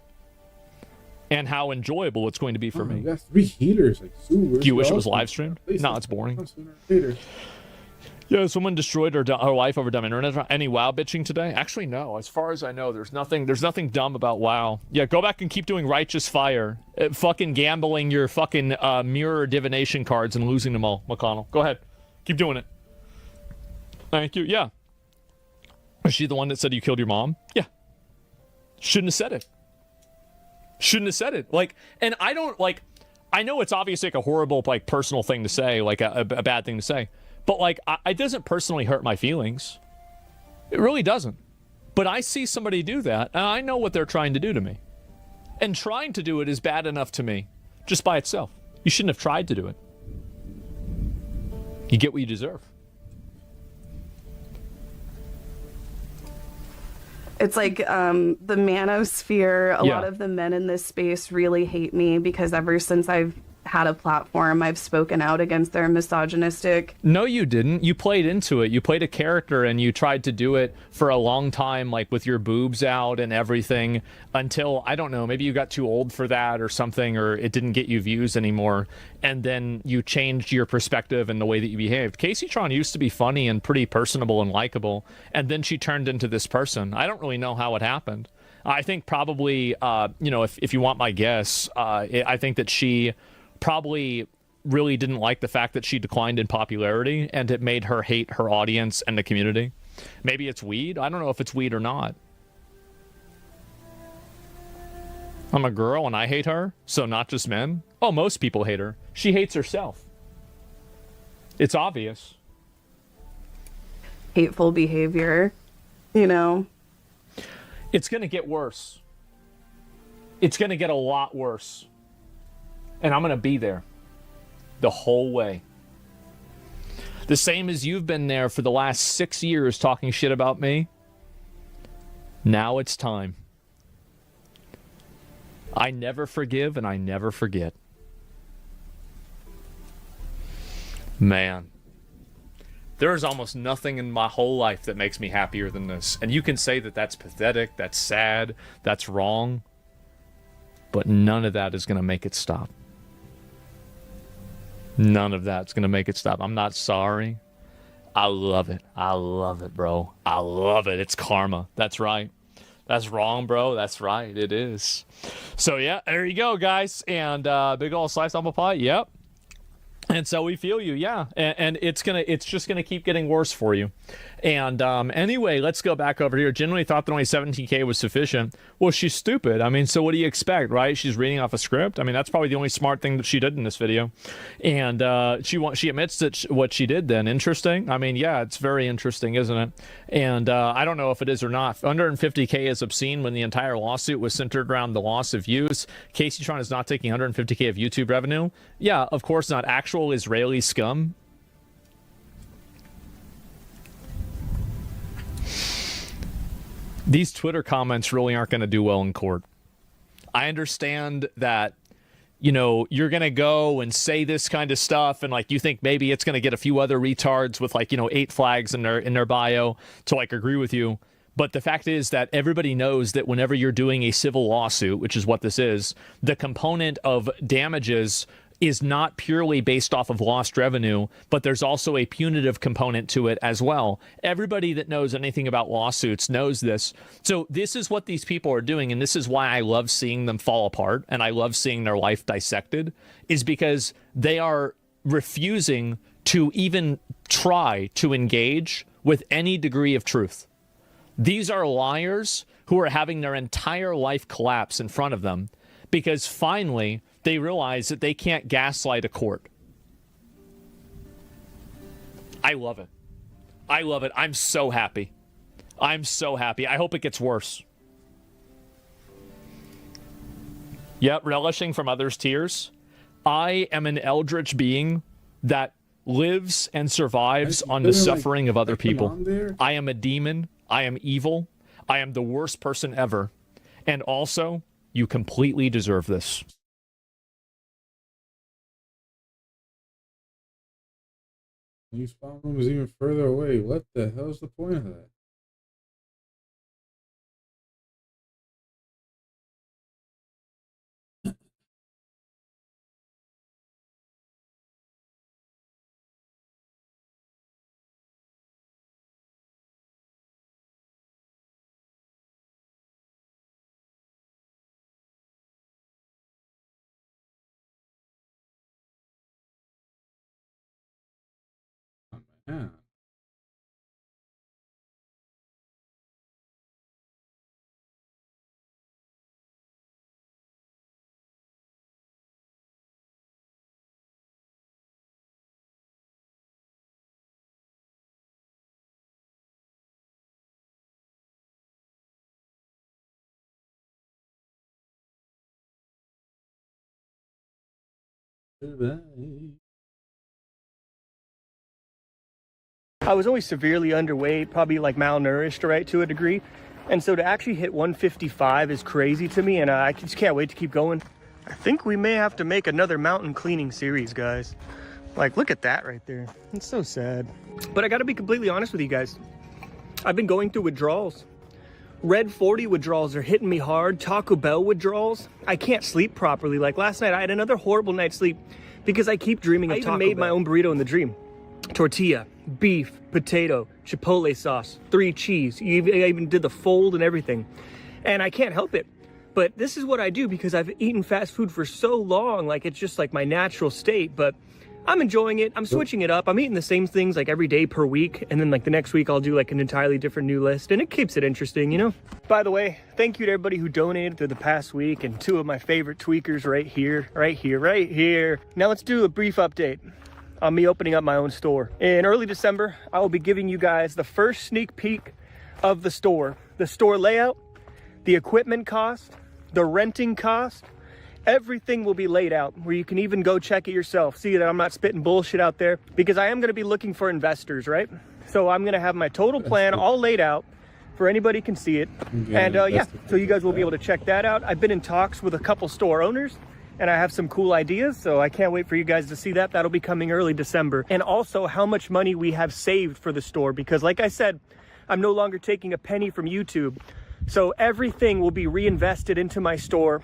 And how enjoyable it's going to be for me. We got 3 healers. Do you wish it was live streamed? No, it's boring. Yeah, someone destroyed her life over dumb internet. Any WoW bitching today? Actually, no. As far as I know, there's nothing dumb about WoW. Yeah, go back and keep doing Righteous Fire. Fucking gambling your fucking mirror divination cards and losing them all, McConnell. Go ahead. Keep doing it. Thank you. Yeah. Was she the one that said you killed your mom? Yeah. Shouldn't have said it. Shouldn't have said it. And I don't, I know it's obviously a horrible, personal thing to say, a bad thing to say. But, it doesn't personally hurt my feelings. It really doesn't. But I see somebody do that, and I know what they're trying to do to me. And trying to do it is bad enough to me, just by itself. You shouldn't have tried to do it. You get what you deserve. It's like the manosphere, a lot of the men in this space really hate me because ever since I've had a platform, I've spoken out against their misogynistic. No, you didn't. You played into it. You played a character and you tried to do it for a long time, with your boobs out and everything, until, I don't know, maybe you got too old for that or something, or it didn't get you views anymore. And then you changed your perspective and the way that you behaved. Casey Tron used to be funny and pretty personable and likable, and then she turned into this person. I don't really know how it happened. I think probably, if you want my guess, I think that she probably really didn't like the fact that she declined in popularity, and it made her hate her audience and the community. Maybe it's weed. I don't know if it's weed or not. I'm a girl and I hate her, so not just men. Oh, most people hate her. She hates herself. It's obvious. Hateful behavior, It's going to get worse. It's going to get a lot worse. And I'm going to be there the whole way. The same as you've been there for the last 6 years talking shit about me. Now it's time. I never forgive and I never forget. Man. There is almost nothing in my whole life that makes me happier than this. And you can say that that's pathetic, that's sad, that's wrong. But none of that is going to make it stop. None of that's going to make it stop. I'm not sorry. I love it. I love it, bro. I love it. It's karma. That's right. That's wrong, bro. That's right. It is. So, yeah, there you go, guys. And big ol' slice apple pie. Yep. And so we feel you, yeah, and it's just gonna keep getting worse for you. And anyway, let's go back over here. Generally thought that only 17K was sufficient. Well, she's stupid. I mean, so what do you expect, right? She's reading off a script. I mean, that's probably the only smart thing that she did in this video. And she admits that what she did. Then interesting. I mean, yeah, it's very interesting, isn't it? And I don't know if it is or not. 150K is obscene when the entire lawsuit was centered around the loss of views. Casey Tron is not taking 150K of YouTube revenue. Yeah, of course not. Actual Israeli scum. These Twitter comments really aren't going to do well in court. I understand that, you know, you're going to go and say this kind of stuff and like you think maybe it's going to get a few other retards with like, you know, 8 flags in their bio to like agree with you. But the fact is that everybody knows that whenever you're doing a civil lawsuit, which is what this is, the component of damages is not purely based off of lost revenue, but there's also a punitive component to it as well. Everybody that knows anything about lawsuits knows this. So this is what these people are doing, and this is why I love seeing them fall apart, and I love seeing their life dissected, is because they are refusing to even try to engage with any degree of truth. These are liars who are having their entire life collapse in front of them because finally they realize that they can't gaslight a court. I love it. I love it. I'm so happy. I'm so happy. I hope it gets worse. Yep, relishing from others' tears. I am an eldritch being that lives and survives on the suffering of other people. I am a demon. I am evil. I am the worst person ever. And also, you completely deserve this. New spawn room is even further away. What the hell is the point of that? Yeah. Goodbye. I was always severely underweight, probably like malnourished, right, to a degree. And so to actually hit 155 is crazy to me, and I just can't wait to keep going. I think we may have to make another mountain cleaning series, guys. Like, look at that right there. It's so sad. But I gotta be completely honest with you guys. I've been going through withdrawals. Red 40 withdrawals are hitting me hard. Taco Bell withdrawals. I can't sleep properly. Like last night, I had another horrible night's sleep because I keep dreaming of Taco Bell. I even made my own burrito in the dream. Tortilla, beef, potato, chipotle sauce, 3 cheese. I even did the fold and everything. And I can't help it. But this is what I do because I've eaten fast food for so long. Like, it's just like my natural state. But I'm enjoying it. I'm switching it up. I'm eating the same things like every day per week. And then like the next week I'll do like an entirely different new list. And it keeps it interesting, you know? By the way, thank you to everybody who donated through the past week. And 2 of my favorite tweakers right here, right here, right here. Now let's do a brief update on me opening up my own store. In early December, I will be giving you guys the first sneak peek of the store layout, the equipment cost, the renting cost, everything will be laid out where you can even go check it yourself. See that I'm not spitting bullshit out there because I am gonna be looking for investors, right? So I'm gonna have my total plan all laid out for anybody can see it. And yeah, so you guys will be able to check that out. I've been in talks with a couple store owners and I have some cool ideas, so I can't wait for you guys to see that. That'll be coming early December. And also how much money we have saved for the store, because like I said, I'm no longer taking a penny from YouTube. So everything will be reinvested into my store.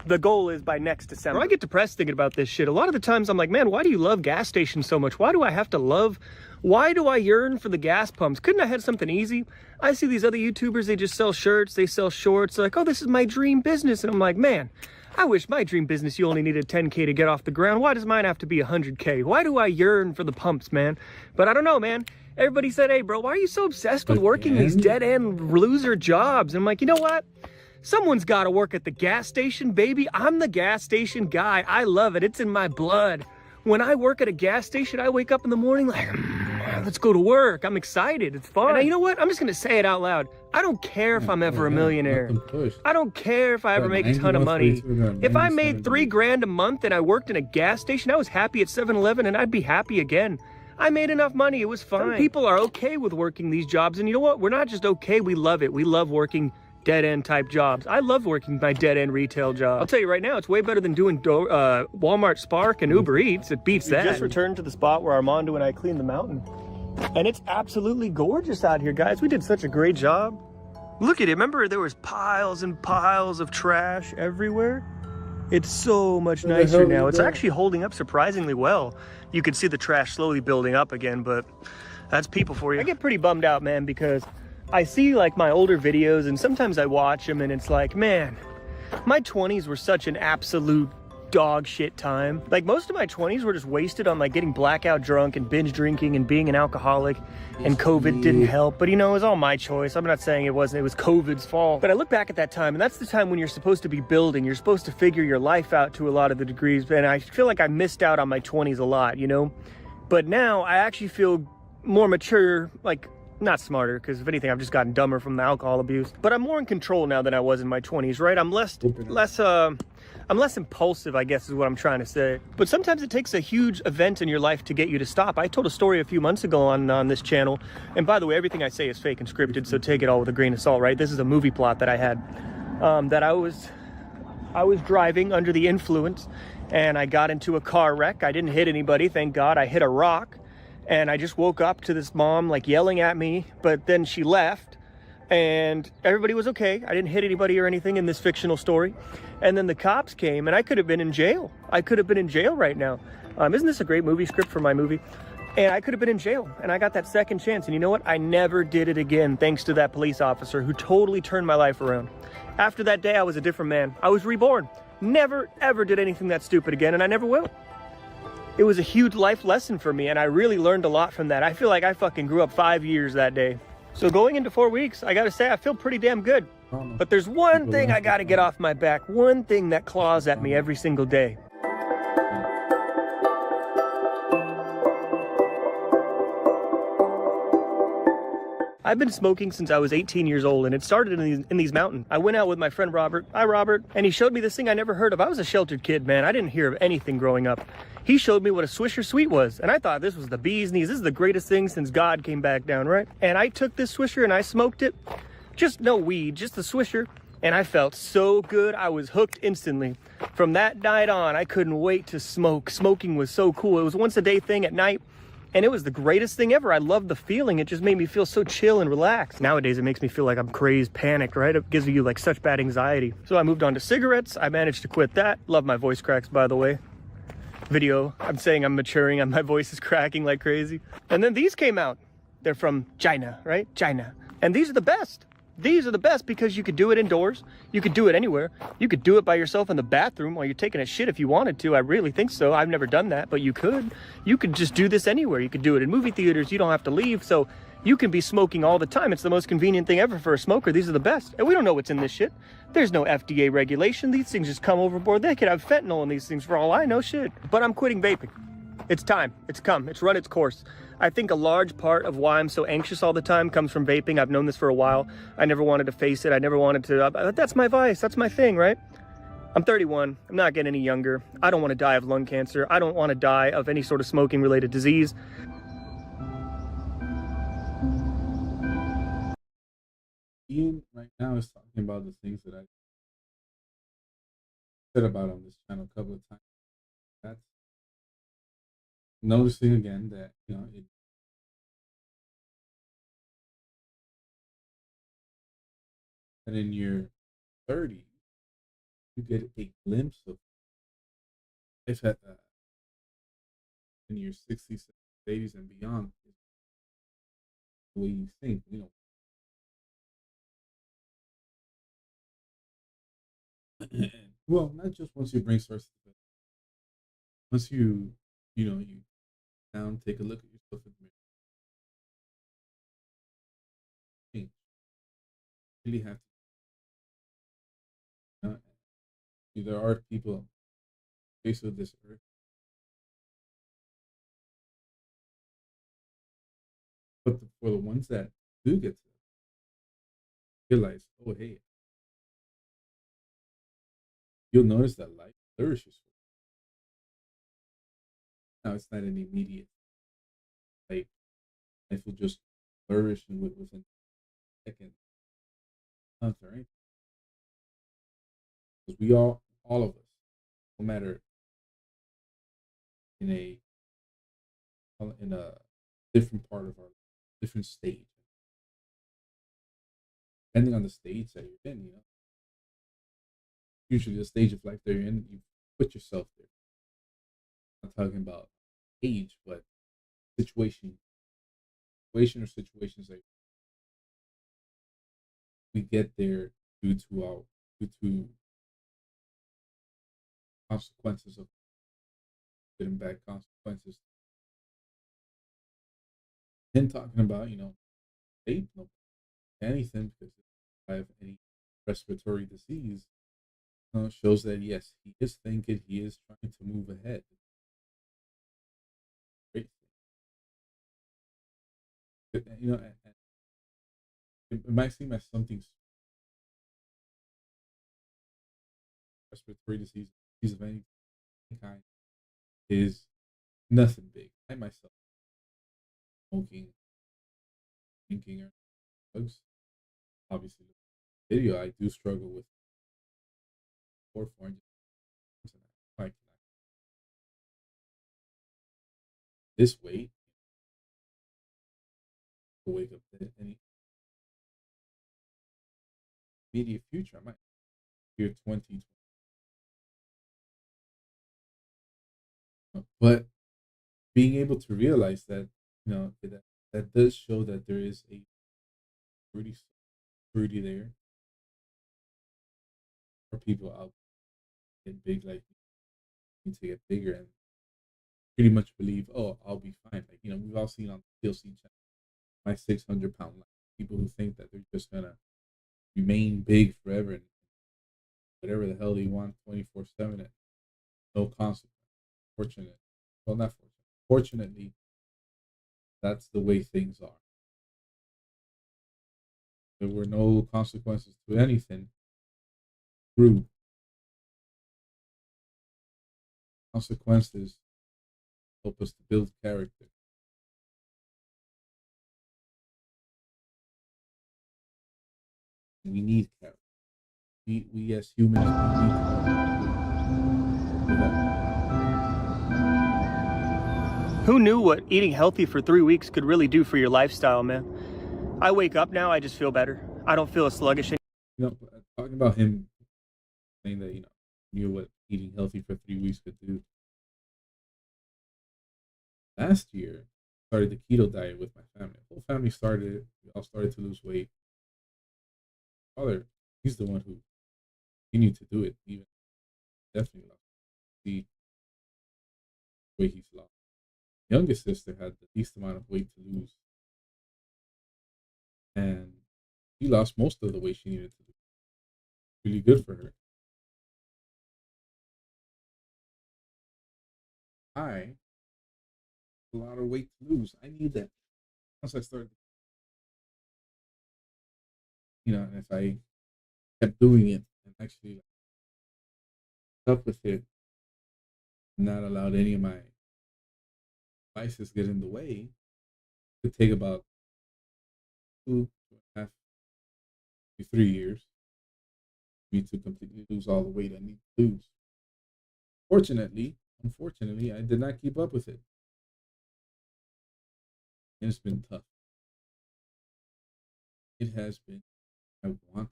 The goal is by next December. I get depressed thinking about this shit. A lot of the times I'm like, man, why do you love gas stations so much? Why do I yearn for the gas pumps? Couldn't I have something easy? I see these other YouTubers, they just sell shirts, they sell shorts. They're like, oh, this is my dream business. And I'm like, man, I wish my dream business you only needed 10K to get off the ground. Why does mine have to be 100K? Why do I yearn for the pumps, man? But I don't know, man. Everybody said, hey, bro, why are you so obsessed with working these dead-end loser jobs? And I'm like, you know what? Someone's got to work at the gas station, baby. I'm the gas station guy. I love it. It's in my blood. When I work at a gas station, I wake up in the morning like, let's go to work. I'm excited. It's fun. And you know what? I'm just going to say it out loud. I don't care if I'm ever a millionaire. I don't care if I ever make a ton of money. If I made $3 grand a month and I worked in a gas station, I was happy at 7-Eleven and I'd be happy again. I made enough money. It was fine. Some people are okay with working these jobs. And you know what? We're not just okay. We love it. We love working dead-end type jobs. I love working my dead-end retail job. I'll tell you right now, it's way better than doing Walmart Spark and Uber Eats. It beats that. We just returned to the spot where Armando and I cleaned the mountain. And it's absolutely gorgeous out here, guys. We did such a great job. Look at it. Remember, there was piles and piles of trash everywhere? It's so much nicer now. It's actually holding up surprisingly well. You can see the trash slowly building up again, but that's people for you. I get pretty bummed out, man, because I see like my older videos and sometimes I watch them and it's like, man, my 20s were such an absolute dog shit time. Like most of my 20s were just wasted on like getting blackout drunk and binge drinking and being an alcoholic, and COVID didn't help. But you know, it was all my choice. I'm not saying it wasn't, it was COVID's fault. But I look back at that time and that's the time when you're supposed to be building, you're supposed to figure your life out to a lot of the degrees. And I feel like I missed out on my 20s a lot, you know? But now I actually feel more mature, like not smarter, because if anything, I've just gotten dumber from the alcohol abuse. But I'm more in control now than I was in my 20s, right? I'm less impulsive, I guess is what I'm trying to say. But sometimes it takes a huge event in your life to get you to stop. I told a story a few months ago on this channel. And by the way, everything I say is fake and scripted, so take it all with a grain of salt, right? This is a movie plot that I had. That I was driving under the influence and I got into a car wreck. I didn't hit anybody, thank God. I hit a rock. And I just woke up to this mom like yelling at me, but then she left and everybody was okay. I didn't hit anybody or anything in this fictional story. And then the cops came and I could have been in jail. I could have been in jail right now. Isn't this a great movie script for my movie? And I could have been in jail and I got that second chance. And you know what? I never did it again thanks to that police officer who totally turned my life around. After that day, I was a different man. I was reborn. Never, ever did anything that stupid again, and I never will. It was a huge life lesson for me, and I really learned a lot from that. I feel like I fucking grew up 5 years that day. So going into 4 weeks, I gotta say, I feel pretty damn good. But there's one thing I gotta get off my back, one thing that claws at me every single day. I've been smoking since I was 18 years old, and it started in these mountains. I went out with my friend Robert, hi Robert, and he showed me this thing I never heard of. I was a sheltered kid, man. I didn't hear of anything growing up. He showed me what a Swisher Sweet was, and I thought this was the bee's knees. This is the greatest thing since God came back down, right? And I took this Swisher and I smoked it. Just no weed, just the Swisher. And I felt so good, I was hooked instantly. From that night on, I couldn't wait to smoke. Smoking was so cool. It was a once a day thing at night. And it was the greatest thing ever. I loved the feeling. It just made me feel so chill and relaxed. Nowadays, it makes me feel like I'm crazed, panicked, right? It gives you like such bad anxiety. So I moved on to cigarettes. I managed to quit that. Love my voice cracks, by the way. Video, I'm saying I'm maturing and my voice is cracking like crazy. And then these came out. They're from China, right? China. And these are the best. These are the best because you could do it indoors. You could do it anywhere. You could do it by yourself in the bathroom while you're taking a shit if you wanted to. I really think so. I've never done that, but you could. You could just do this anywhere. You could do it in movie theaters. You don't have to leave. So you can be smoking all the time. It's the most convenient thing ever for a smoker. These are the best. And we don't know what's in this shit. There's no FDA regulation. These things just come overboard. They could have fentanyl in these things for all I know, shit. But I'm quitting vaping. It's time. It's come. It's run its course. I think a large part of why I'm so anxious all the time comes from vaping. I've known this for a while. I never wanted to face it. I never wanted to, that's my vice. That's my thing, right? I'm 31. I'm not getting any younger. I don't want to die of lung cancer. I don't want to die of any sort of smoking related disease. Ian right now is talking about the things that I said about on this channel a couple of times. That's noticing again that, you know, that in your 30s, you get a glimpse of life at in your 60s, 80s, and beyond. The way you think, you know. Well, not just once your brain starts to develop. Once you down, take a look at yourself in the mirror. Change. Really have to. There are people faced with this earth, but for the ones that do get to realize, oh hey, you'll notice that life flourishes. Now it's not an immediate like life will just flourish and within a second, month or anything. Because we all of us, no matter in a different part of our different stage, depending on the stage that you're in, usually the stage of life that you're in, you put yourself there. I'm not talking about age, but situation or situations that we get there due to consequences of good and bad consequences. And talking about, vape, no, anything, because if I have any respiratory disease, shows that yes, he is thinking, he is trying to move ahead. Great thing. It might seem as something respiratory disease of any kind is nothing big. I myself, smoking, drinking, or drugs, obviously, video I do struggle with or for like this weight to wake up to any immediate future. I might year 2020. But being able to realize that, that does show that there is a pretty there for people out get big like me to get bigger and pretty much believe, oh, I'll be fine. Like, we've all seen on the TLC channel my 600-pound life. People who think that they're just gonna remain big forever and whatever the hell they want 24/7 and no consequence. Fortunate. Well, not fortunate. Fortunately, that's the way things are. There were no consequences to anything. True. Consequences help us to build character. We need character. We as humans, we need Who knew what eating healthy for 3 weeks could really do for your lifestyle, man? I wake up now, I just feel better. I don't feel as sluggish anymore. Talking about him saying that, knew what eating healthy for 3 weeks could do. Last year, I started the keto diet with my family. The whole family started it. We all started to lose weight. Father, he's the one who continued to do it, even definitely lost the weight he's lost. Youngest sister had the least amount of weight to lose. And she lost most of the weight she needed to lose. Really good for her. I a lot of weight to lose. I need that. Once I started, and if I kept doing it and actually stuck with it, not allowed any of my vices get in the way, it could take about 2.5 to 3 years for me to completely lose all the weight I need to lose. Unfortunately, I did not keep up with it. And it's been tough. It has been. I want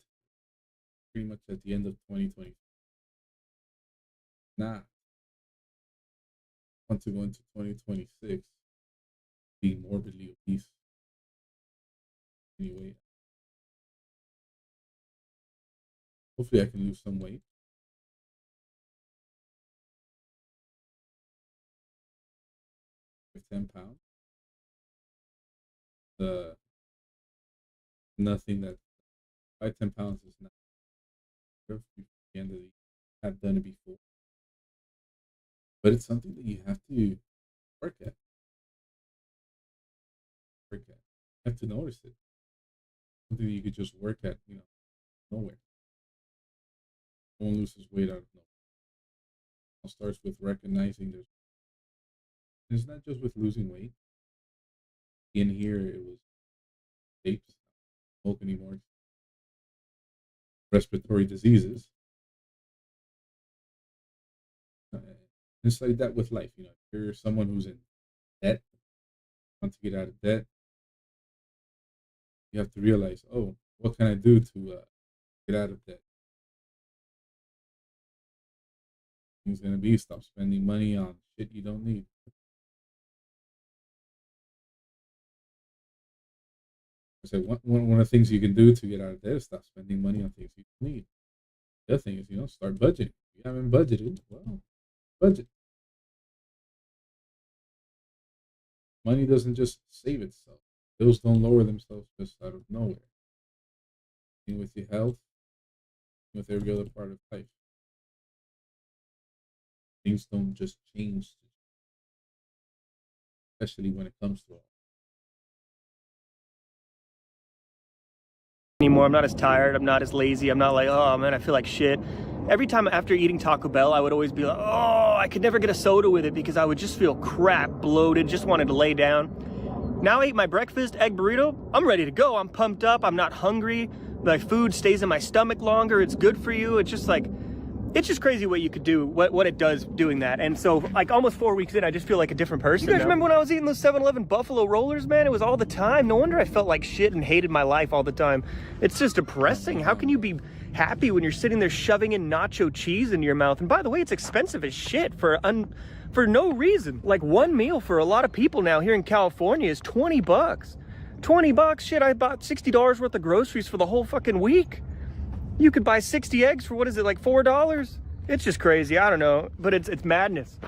pretty much at the end of 2020. Nah. I want to go into 2026 being morbidly obese. Anyway, hopefully I can lose some weight. with 10 pounds. Nothing that 10 pounds is not the end of the year. I've done it before, but it's something that you have to work at. You have to notice it. Something that you could just work at, nowhere. No one loses weight out of nowhere. It starts with recognizing it's not just with losing weight. In here, it was vapes, smoke anymore, respiratory diseases. It's like that with life. If you're someone who's in debt, want to get out of debt, you have to realize, oh, what can I do to get out of debt? It's going to be stop spending money on shit you don't need. So one of the things you can do to get out of debt is stop spending money on things you don't need. The other thing is, start budgeting. If you haven't budgeted, well, budget. Money doesn't just save itself. Bills don't lower themselves just out of nowhere. And with your health, with every other part of life, things don't just change, especially when it comes to all. Anymore. I'm not as tired. I'm not as lazy. I'm not like, oh man, I feel like shit. Every time after eating Taco Bell, I would always be like, oh, I could never get a soda with it because I would just feel crap, bloated, just wanted to lay down. Now I ate my breakfast, egg burrito. I'm ready to go. I'm pumped up. I'm not hungry. My food stays in my stomach longer. It's good for you. It's just like, it's just crazy what you could do, what it does doing that. And so, like, almost 4 weeks in, I just feel like a different person. You guys remember when I was eating those 7-Eleven Buffalo Rollers, man? It was all the time. No wonder I felt like shit and hated my life all the time. It's just depressing. How can you be happy when you're sitting there shoving in nacho cheese into your mouth? And by the way, it's expensive as shit for no reason. Like, one meal for a lot of people now here in California is 20 bucks. 20 bucks, shit, I bought $60 worth of groceries for the whole fucking week. You could buy 60 eggs for, what is it, like $4? It's just crazy. I don't know, but it's madness.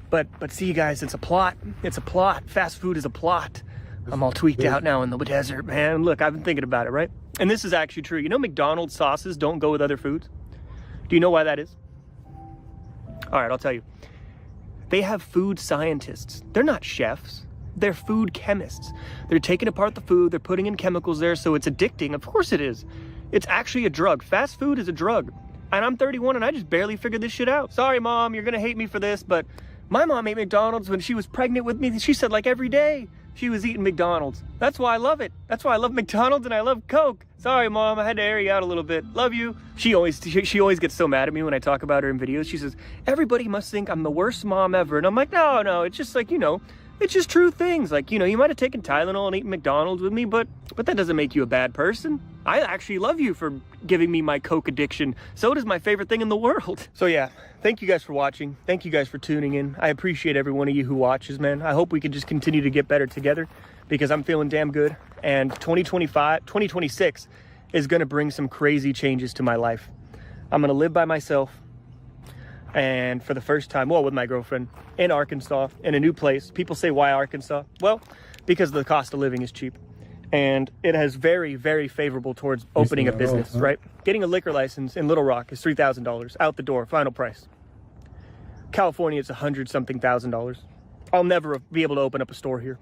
But see, guys, it's a plot. It's a plot. Fast food is a plot. I'm all tweaked out now in the desert, man. Look, I've been thinking about it, right? And this is actually true. You know, McDonald's sauces don't go with other foods. Do you know why that is? All right, I'll tell you. They have food scientists. They're not chefs. They're food chemists. They're taking apart the food. They're putting in chemicals there, so it's addicting. Of course it is. It's actually a drug. Fast food is a drug. And I'm 31 and I just barely figured this shit out. Sorry, Mom, you're gonna hate me for this, but my mom ate McDonald's when she was pregnant with me. She said like every day she was eating McDonald's. That's why I love it. That's why I love McDonald's and I love Coke. Sorry, Mom, I had to air you out a little bit. Love you. She always gets so mad at me when I talk about her in videos. She says, everybody must think I'm the worst mom ever. And I'm like, no, it's just like, it's just true things. Like, you might have taken Tylenol and eaten McDonald's with me, but that doesn't make you a bad person. I actually love you for giving me my Coke addiction. Soda's my favorite thing in the world. So yeah, thank you guys for watching. Thank you guys for tuning in. I appreciate every one of you who watches, man. I hope we can just continue to get better together because I'm feeling damn good. And 2026 is gonna bring some crazy changes to my life. I'm gonna live by myself. And for the first time, well, with my girlfriend in Arkansas, in a new place. People say, why Arkansas? Well, because the cost of living is cheap. And it has very, very favorable towards opening a business, right? Getting a liquor license in Little Rock is $3,000 out the door, final price. California, it's $100-something thousand. I'll never be able to open up a store here.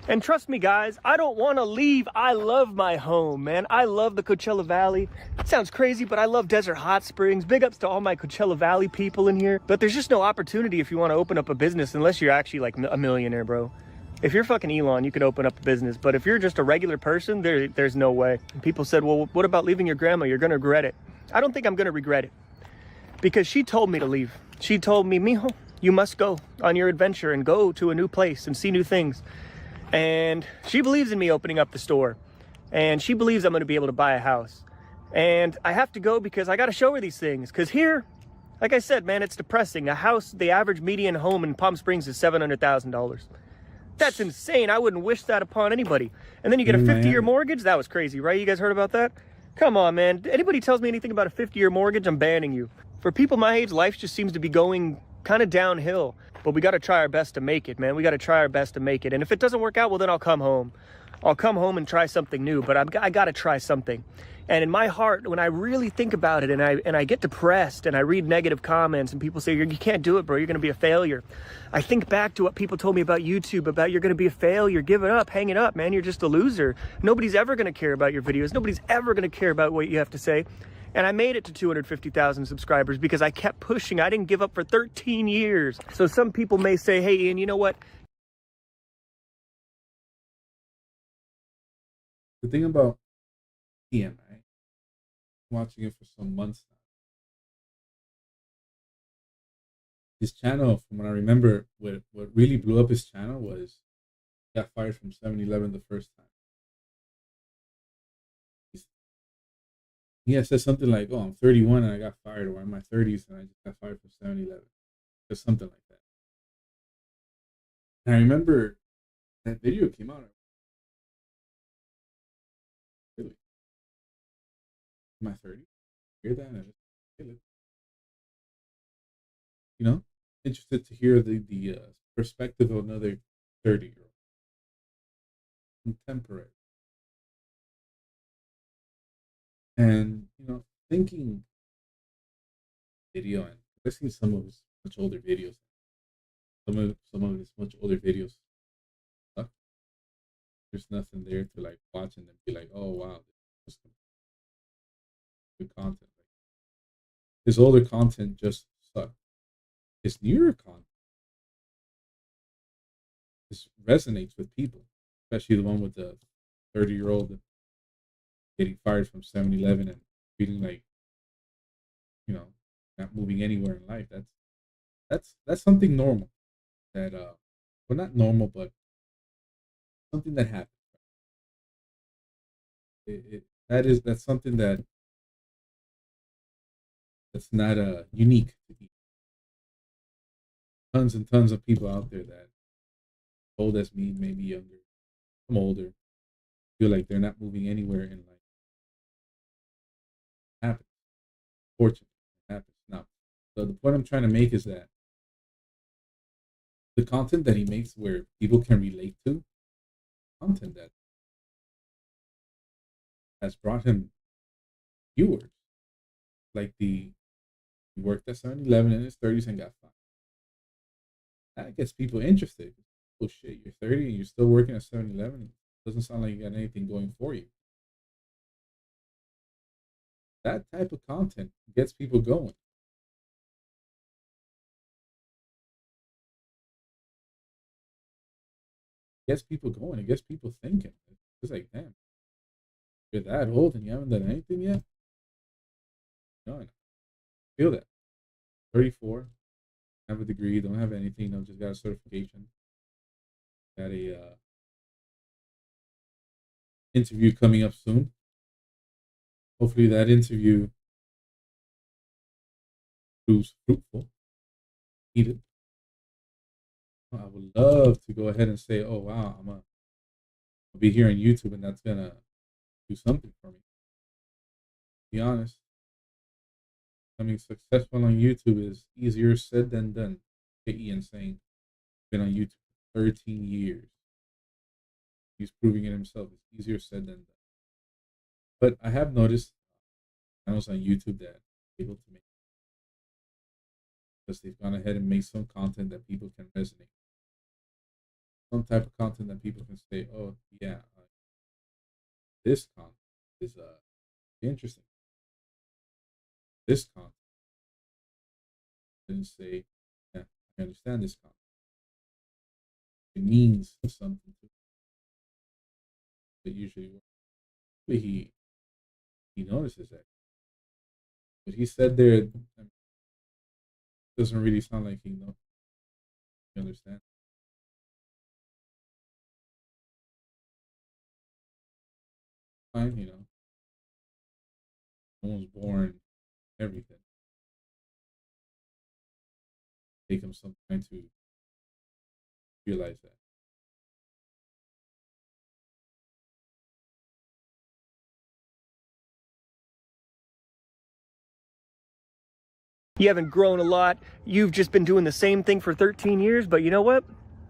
And trust me, guys, I don't want to leave. I love my home, man. I love the Coachella Valley. It sounds crazy, but I love Desert Hot Springs. Big ups to all my Coachella Valley people in here. But there's just no opportunity if you want to open up a business unless you're actually like a millionaire, bro. If you're fucking Elon, you could open up a business. But if you're just a regular person, there's no way. And people said, well, what about leaving your grandma? You're going to regret it. I don't think I'm going to regret it. Because she told me to leave. She told me, mijo, you must go on your adventure and go to a new place and see new things. And she believes in me opening up the store. And she believes I'm going to be able to buy a house. And I have to go because I got to show her these things. Because here, like I said, man, it's depressing. A house, the average median home in Palm Springs is $700,000. That's insane. I wouldn't wish that upon anybody. And then you get a 50-year mortgage? That was crazy, right? You guys heard about that? Come on, man. Anybody tells me anything about a 50-year mortgage, I'm banning you. For people my age, life just seems to be going kind of downhill. But but we got to try our best to make it, man. We got to try our best to make it. And if it doesn't work out, well, then I'll come home. I'll come home and try something new, but I got to try something. And in my heart, when I really think about it and I get depressed and I read negative comments and people say, you can't do it, bro, you're going to be a failure. I think back to what people told me about YouTube, about you're going to be a failure, give it up, hang it up, man, you're just a loser. Nobody's ever going to care about your videos. Nobody's ever going to care about what you have to say. And I made it to 250,000 subscribers because I kept pushing. I didn't give up for 13 years. So some people may say, hey, Ian, you know what? The thing about Ian, right? Watching it for some months now. His channel, from what I remember, what really blew up his channel was he got fired from 7-Eleven the first time. He had said something like, oh, I'm 31 and I got fired, or I'm in my 30s and I just got fired from 7-Eleven. Or something like that. And I remember that video came out. Really? In my 30s? Hear that? And I just, you know, interested to hear the perspective of another 30-year-old. Contemporary. And, you know, thinking video, and I've seen some of his much older videos. Some of his much older videos. There's nothing there to like watch and then be like, oh wow, this is good content. His older content just sucked. His newer content just resonates with people, especially the one with the 30-year-old getting fired from 7-Eleven and feeling like, you know, not moving anywhere in life. That's something normal. That well, not normal, but something that happens. That's something that's not unique to people. Tons and tons of people out there that old as me, maybe younger, I'm older, feel like they're not moving anywhere in life. It happens. Fortunately, it happens. Now, so the point I'm trying to make is that the content that he makes where people can relate to, content that has brought him viewers. Like he worked at 7-Eleven in his 30s and got fired. That gets people interested. Oh shit, you're 30 and you're still working at 7-Eleven. Doesn't sound like you got anything going for you. That type of content gets people going. Gets people going. It gets people thinking. It's like, damn, you're that old and you haven't done anything yet? No, I feel that. 34, have a degree, don't have anything, no, just got a certification. Got a interview coming up soon. Hopefully that interview proves fruitful. Needed. I would love to go ahead and say, oh wow, I'll be here on YouTube and that's gonna do something for me. To be honest, becoming successful on YouTube is easier said than done. Ian saying, been on YouTube for 13 years. He's proving it himself. It's easier said than done. But I have noticed channels on YouTube that are able to make, because they've gone ahead and made some content that people can resonate. Some type of content that people can say, oh yeah, this content is interesting. This content didn't say, yeah, I understand this content. It means something to it. But usually he notices that. But he said there, doesn't really sound like he knows. You understand? Fine, you know. No one's born everything. Take him some time to realize that. You haven't grown a lot. You've just been doing the same thing for 13 years, but you know what?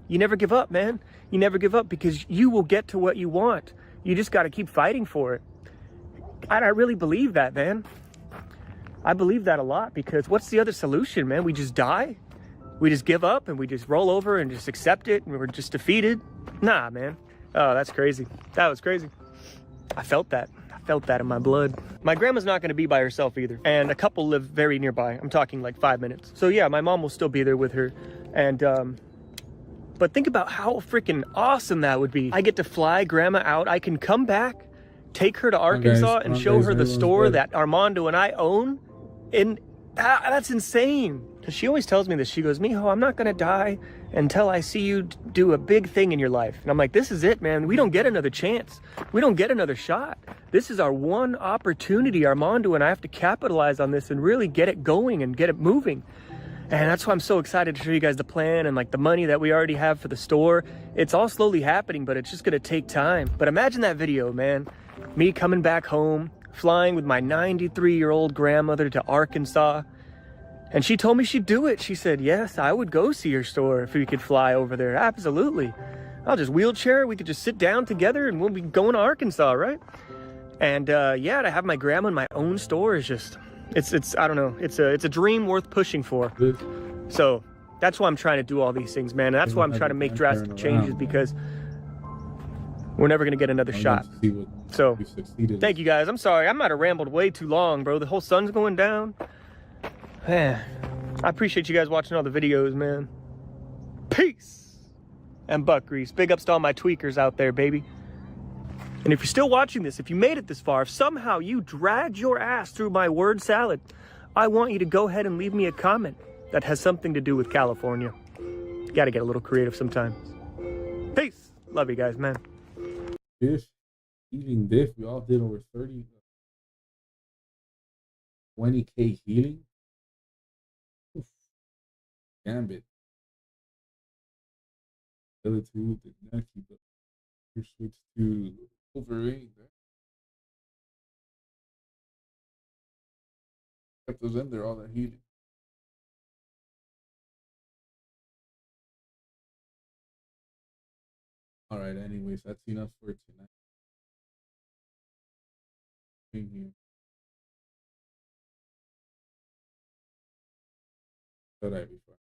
You never give up, man. You never give up because you will get to what you want. You just got to keep fighting for it. I really believe that, man. I believe that a lot because what's the other solution, man? We just die? We just give up and we just roll over and just accept it and we're just defeated? Nah, man. Oh, that's crazy. That was crazy. I felt that. I felt that in my blood. My grandma's not going to be by herself either. And a couple live very nearby. I'm talking like 5 minutes. So yeah, my mom will still be there with her. And, but think about how freaking awesome that would be. I get to fly grandma out. I can come back, take her to Arkansas and show her the store that Armando and I own. And that's insane. Because she always tells me this. She goes, Mijo, I'm not going to die until I see you do a big thing in your life. And I'm like, this is it, man. We don't get another chance. We don't get another shot. This is our one opportunity. Armando and I have to capitalize on this and really get it going and get it moving. And that's why I'm so excited to show you guys the plan and like the money that we already have for the store. It's all slowly happening, but it's just going to take time. But imagine that video, man. Me coming back home, flying with my 93-year-old grandmother to Arkansas. And she told me she'd do it. She said, yes, I would go see your store if we could fly over there. Absolutely. I'll just wheelchair. We could just sit down together and we'll be going to Arkansas, right? And yeah, to have my grandma in my own store is just, it's I don't know. It's a dream worth pushing for. So that's why I'm trying to do all these things, man. And that's why I'm trying to make drastic changes because we're never going to get another shot. So thank you guys. I'm sorry. I might have rambled way too long, bro. The whole sun's going down. Man, I appreciate you guys watching all the videos, man. Peace and butt grease. Big ups to all my tweakers out there, baby. And if you're still watching this, if you made it this far, if somehow you dragged your ass through my word salad, I want you to go ahead and leave me a comment that has something to do with California. You gotta get a little creative sometimes. Peace. Love you guys, man. Diff, healing diff, we all did over 20K healing. Oof. Gambit. The other two did not keep up. You switched to Wolverine. Right? Kept those in there, all that healing. All right, anyways, that's enough for tonight. Being here. Thought I'd be fine.